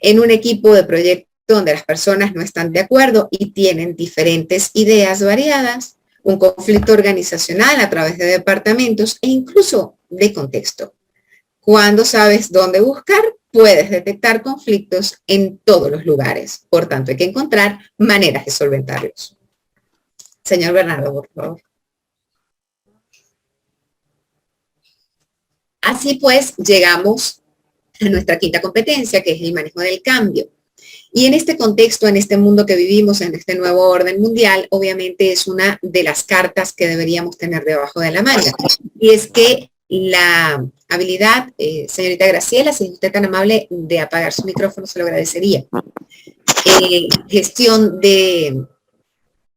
en un equipo de proyecto donde las personas no están de acuerdo y tienen diferentes ideas variadas, un conflicto organizacional a través de departamentos e incluso de contexto. Cuando sabes dónde buscar, puedes detectar conflictos en todos los lugares. Por tanto, hay que encontrar maneras de solventarlos. Señor Bernardo, por favor. Así pues, llegamos a nuestra quinta competencia, que es el manejo del cambio. Y en este contexto, en este mundo que vivimos, en este nuevo orden mundial, obviamente es una de las cartas que deberíamos tener debajo de la manga. Y es que la habilidad, señorita Graciela, si usted es tan amable de apagar su micrófono, se lo agradecería. Gestión de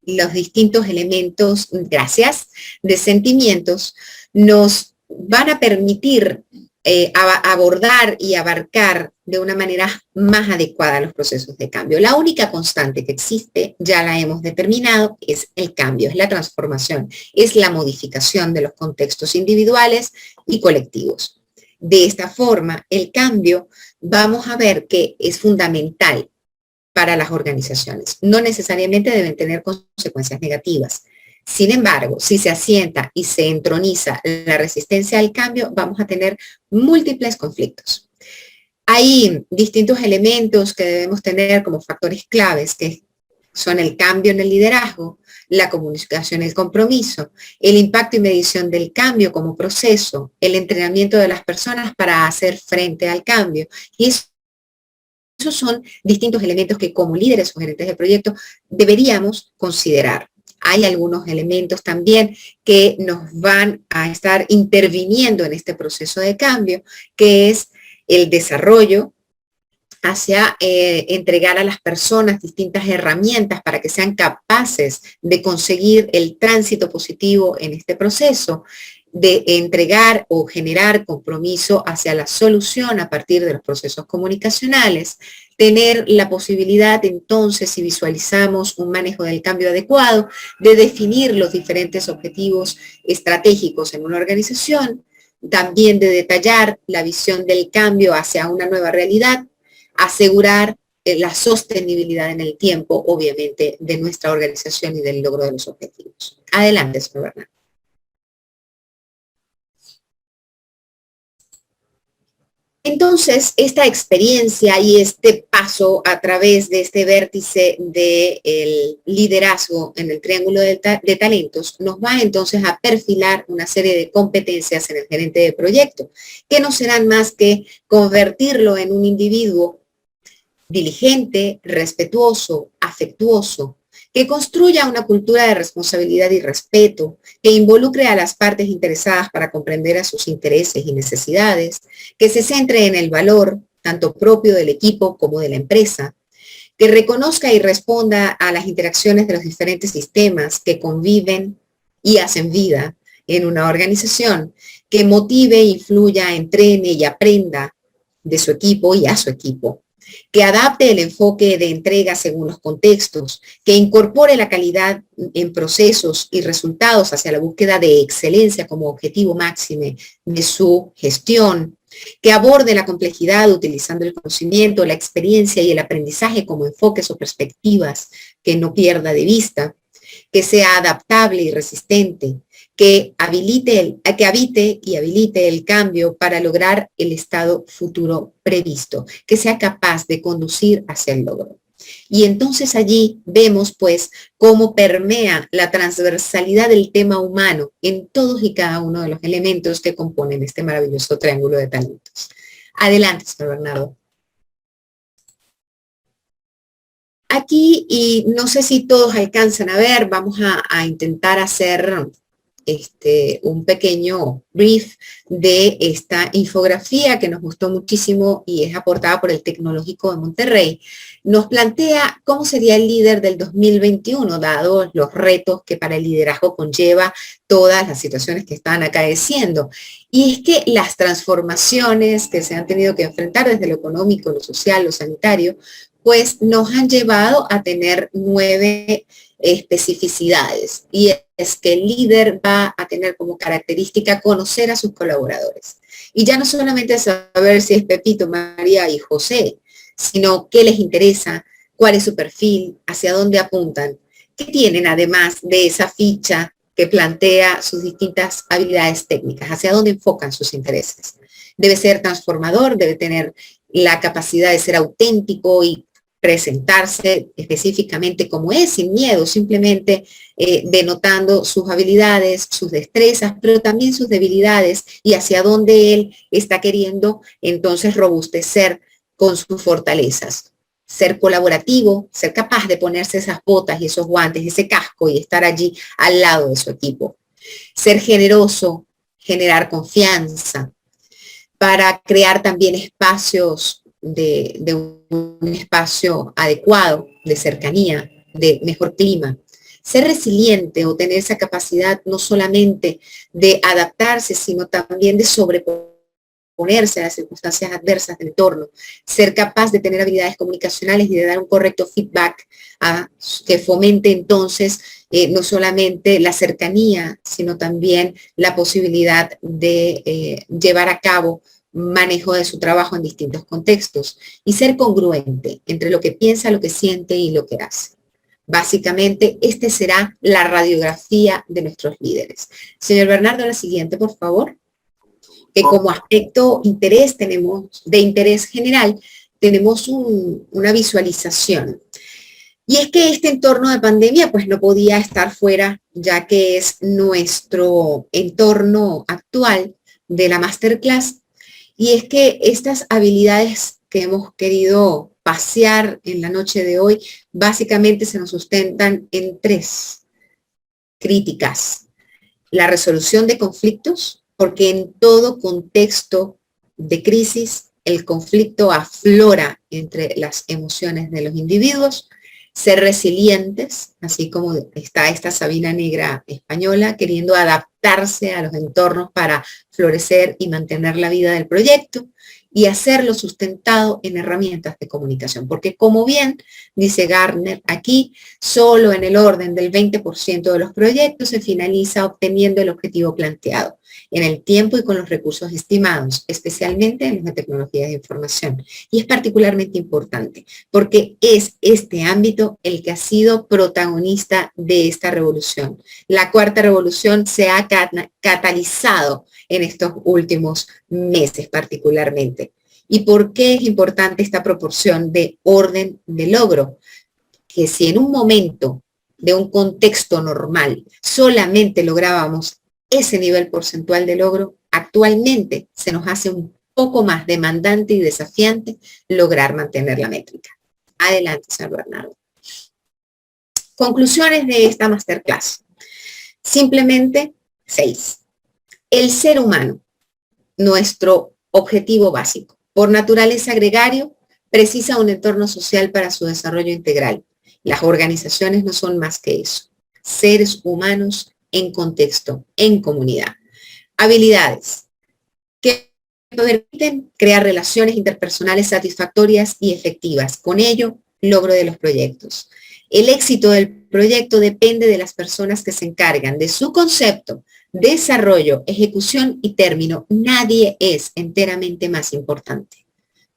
los distintos elementos, gracias, de sentimientos, nos van a permitir abordar y abarcar de una manera más adecuada los procesos de cambio. La única constante que existe, ya la hemos determinado, es el cambio, es la transformación, es la modificación de los contextos individuales y colectivos. De esta forma, el cambio, vamos a ver que es fundamental para las organizaciones. No necesariamente deben tener consecuencias negativas. Sin embargo, si se asienta y se entroniza la resistencia al cambio, vamos a tener múltiples conflictos. Hay distintos elementos que debemos tener como factores claves, que son el cambio en el liderazgo, la comunicación y el compromiso, el impacto y medición del cambio como proceso, el entrenamiento de las personas para hacer frente al cambio. Y esos son distintos elementos que como líderes o gerentes de proyecto deberíamos considerar. Hay algunos elementos también que nos van a estar interviniendo en este proceso de cambio, que es el desarrollo hacia entregar a las personas distintas herramientas para que sean capaces de conseguir el tránsito positivo en este proceso, de entregar o generar compromiso hacia la solución a partir de los procesos comunicacionales, tener la posibilidad entonces, si visualizamos un manejo del cambio adecuado, de definir los diferentes objetivos estratégicos en una organización, también de detallar la visión del cambio hacia una nueva realidad, asegurar la sostenibilidad en el tiempo, obviamente, de nuestra organización y del logro de los objetivos. Adelante, señor Bernardo. Entonces, esta experiencia y este paso a través de este vértice del liderazgo en el triángulo de talentos nos va entonces a perfilar una serie de competencias en el gerente de proyecto, que no serán más que convertirlo en un individuo diligente, respetuoso, afectuoso, que construya una cultura de responsabilidad y respeto, que involucre a las partes interesadas para comprender a sus intereses y necesidades, que se centre en el valor, tanto propio del equipo como de la empresa, que reconozca y responda a las interacciones de los diferentes sistemas que conviven y hacen vida en una organización, que motive, influya, entrene y aprenda de su equipo y a su equipo, que adapte el enfoque de entrega según los contextos, que incorpore la calidad en procesos y resultados hacia la búsqueda de excelencia como objetivo máximo de su gestión, que aborde la complejidad utilizando el conocimiento, la experiencia y el aprendizaje como enfoques o perspectivas que no pierda de vista, que sea adaptable y resistente, que habite y habilite el cambio para lograr el estado futuro previsto, que sea capaz de conducir hacia el logro. Y entonces allí vemos pues cómo permea la transversalidad del tema humano en todos y cada uno de los elementos que componen este maravilloso triángulo de talentos. Adelante, señor Bernardo. Aquí, y no sé si todos alcanzan a ver, vamos a intentar hacer un pequeño brief de esta infografía que nos gustó muchísimo y es aportada por el Tecnológico de Monterrey. Nos plantea cómo sería el líder del 2021, dados los retos que para el liderazgo conlleva todas las situaciones que están acaeciendo. Y es que las transformaciones que se han tenido que enfrentar desde lo económico, lo social, lo sanitario, pues nos han llevado a tener 9 especificidades, y es que el líder va a tener como característica conocer a sus colaboradores. Y ya no solamente saber si es Pepito, María y José, sino qué les interesa, cuál es su perfil, hacia dónde apuntan, qué tienen además de esa ficha que plantea sus distintas habilidades técnicas, hacia dónde enfocan sus intereses. Debe ser transformador, debe tener la capacidad de ser auténtico y presentarse específicamente como es, sin miedo, simplemente denotando sus habilidades, sus destrezas, pero también sus debilidades y hacia dónde él está queriendo entonces robustecer con sus fortalezas. Ser colaborativo, ser capaz de ponerse esas botas y esos guantes, ese casco y estar allí al lado de su equipo. Ser generoso, generar confianza, para crear también espacios de un espacio adecuado, de cercanía, de mejor clima. Ser resiliente o tener esa capacidad no solamente de adaptarse, sino también de sobreponerse a las circunstancias adversas del entorno. Ser capaz de tener habilidades comunicacionales y de dar un correcto feedback que fomente entonces no solamente la cercanía, sino también la posibilidad de llevar a cabo manejo de su trabajo en distintos contextos y ser congruente entre lo que piensa, lo que siente y lo que hace. Básicamente, este será la radiografía de nuestros líderes. Señor Bernardo, la siguiente, por favor. Que como aspecto de interés general, tenemos una visualización. Y es que este entorno de pandemia pues no podía estar fuera, ya que es nuestro entorno actual de la masterclass. Y es que estas habilidades que hemos querido pasear en la noche de hoy, básicamente se nos sustentan en 3 críticas. La resolución de conflictos, porque en todo contexto de crisis, el conflicto aflora entre las emociones de los individuos. Ser resilientes, así como está esta Sabina Negra española queriendo adaptarse a los entornos para florecer y mantener la vida del proyecto, y hacerlo sustentado en herramientas de comunicación, porque como bien dice Gartner aquí, solo en el orden del 20% de los proyectos se finaliza obteniendo el objetivo planteado en el tiempo y con los recursos estimados, especialmente en las tecnologías de información. Y es particularmente importante porque es este ámbito el que ha sido protagonista de esta revolución. La cuarta revolución se ha catalizado en estos últimos meses particularmente. ¿Y por qué es importante esta proporción de orden de logro? Que si en un momento de un contexto normal solamente lográbamos ese nivel porcentual de logro, actualmente se nos hace un poco más demandante y desafiante lograr mantener la métrica. Adelante, señor Bernardo. Conclusiones de esta masterclass. Simplemente 6. El ser humano, nuestro objetivo básico, por naturaleza gregario, precisa un entorno social para su desarrollo integral. Las organizaciones no son más que eso, seres humanos en contexto, en comunidad. Habilidades que permiten crear relaciones interpersonales satisfactorias y efectivas. Con ello, logro de los proyectos. El éxito del proyecto depende de las personas que se encargan de su concepto, desarrollo, ejecución y término. Nadie es enteramente más importante.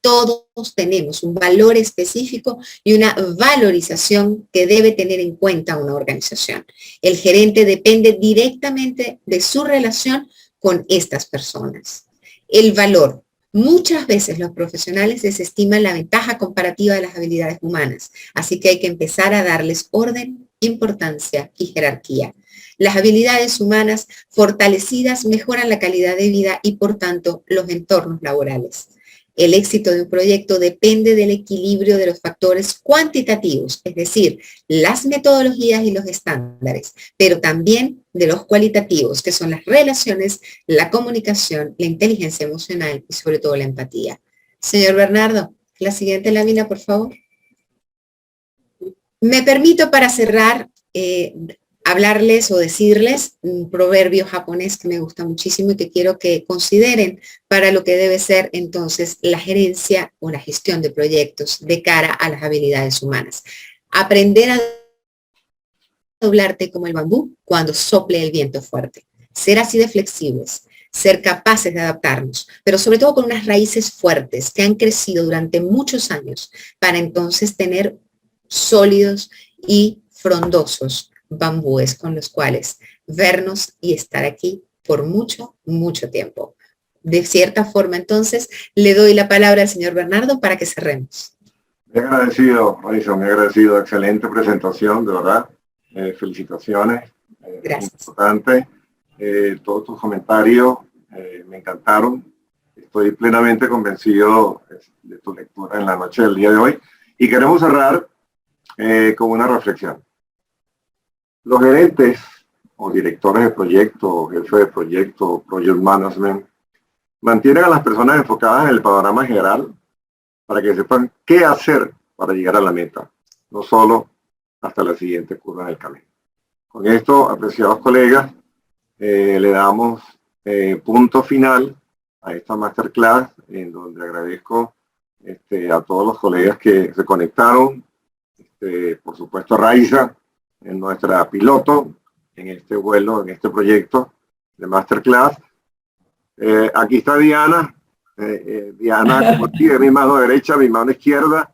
Todos tenemos un valor específico y una valorización que debe tener en cuenta una organización. El gerente depende directamente de su relación con estas personas. El valor. Muchas veces los profesionales desestiman la ventaja comparativa de las habilidades humanas, así que hay que empezar a darles orden, importancia y jerarquía. Las habilidades humanas fortalecidas mejoran la calidad de vida y, por tanto, los entornos laborales. El éxito de un proyecto depende del equilibrio de los factores cuantitativos, es decir, las metodologías y los estándares, pero también de los cualitativos, que son las relaciones, la comunicación, la inteligencia emocional y sobre todo la empatía. Señor Bernardo, la siguiente lámina, por favor. Me permito para cerrar hablarles o decirles un proverbio japonés que me gusta muchísimo y que quiero que consideren para lo que debe ser entonces la gerencia o la gestión de proyectos de cara a las habilidades humanas. Aprender a doblarte como el bambú cuando sople el viento fuerte. Ser así de flexibles, ser capaces de adaptarnos, pero sobre todo con unas raíces fuertes que han crecido durante muchos años para entonces tener sólidos y frondosos bambúes con los cuales vernos y estar aquí por mucho, mucho tiempo. De cierta forma, entonces, le doy la palabra al señor Bernardo para que cerremos. Muy agradecido, Marisa, muy agradecido. Excelente presentación, de verdad. Felicitaciones. Gracias. Importante. Todos tus comentarios me encantaron. Estoy plenamente convencido de tu lectura en la noche del día de hoy. Y queremos cerrar con una reflexión. Los gerentes o directores de proyecto, jefes de proyecto, project management, mantienen a las personas enfocadas en el panorama general para que sepan qué hacer para llegar a la meta, no solo hasta la siguiente curva del camino. Con esto, apreciados colegas, le damos punto final a esta masterclass, en donde agradezco a todos los colegas que se conectaron, por supuesto a Raiza, en nuestra piloto, en este vuelo, en este proyecto de masterclass. Aquí está Diana. Diana, como tiene mi mano derecha, mi mano izquierda,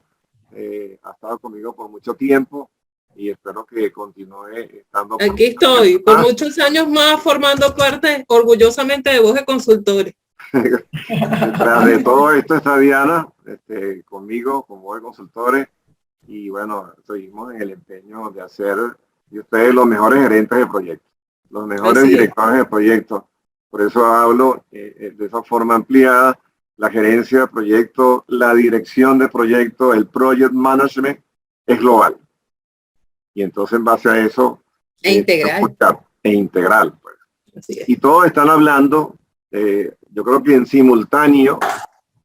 ha estado conmigo por mucho tiempo y espero que continúe estando. Aquí estoy, por muchos años más, formando parte orgullosamente de Voz de Consultores. Detrás de todo esto está Diana, conmigo, con Voz de Consultores, y bueno, seguimos en el empeño de hacer de ustedes los mejores gerentes de proyectos, los mejores directores de proyectos. Por eso hablo de esa forma ampliada, la gerencia de proyecto, la dirección de proyecto, el project management es global. Y entonces en base a eso... integral. Pues. Así es. Y todos están hablando, yo creo que en simultáneo,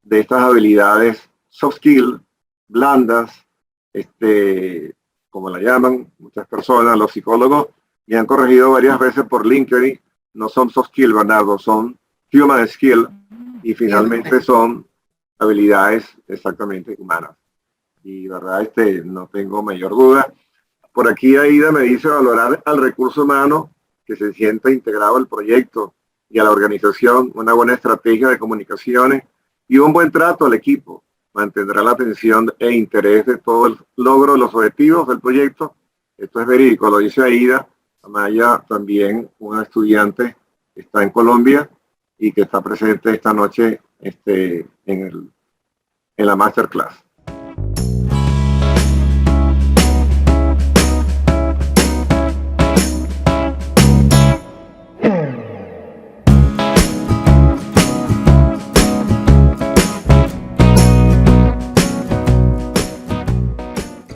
de estas habilidades soft skills, blandas, como la llaman muchas personas, los psicólogos, me han corregido varias veces por LinkedIn. No son soft skills, Bernardo, son human skills y finalmente son habilidades exactamente humanas. Y verdad, no tengo mayor duda. Por aquí Aida me dice valorar al recurso humano que se sienta integrado al proyecto y a la organización, una buena estrategia de comunicaciones y un buen trato al equipo. Mantendrá la atención e interés de todo el logro de los objetivos del proyecto. Esto es verídico, lo dice Aida. Amaya, también una estudiante, está en Colombia y que está presente esta noche en la masterclass.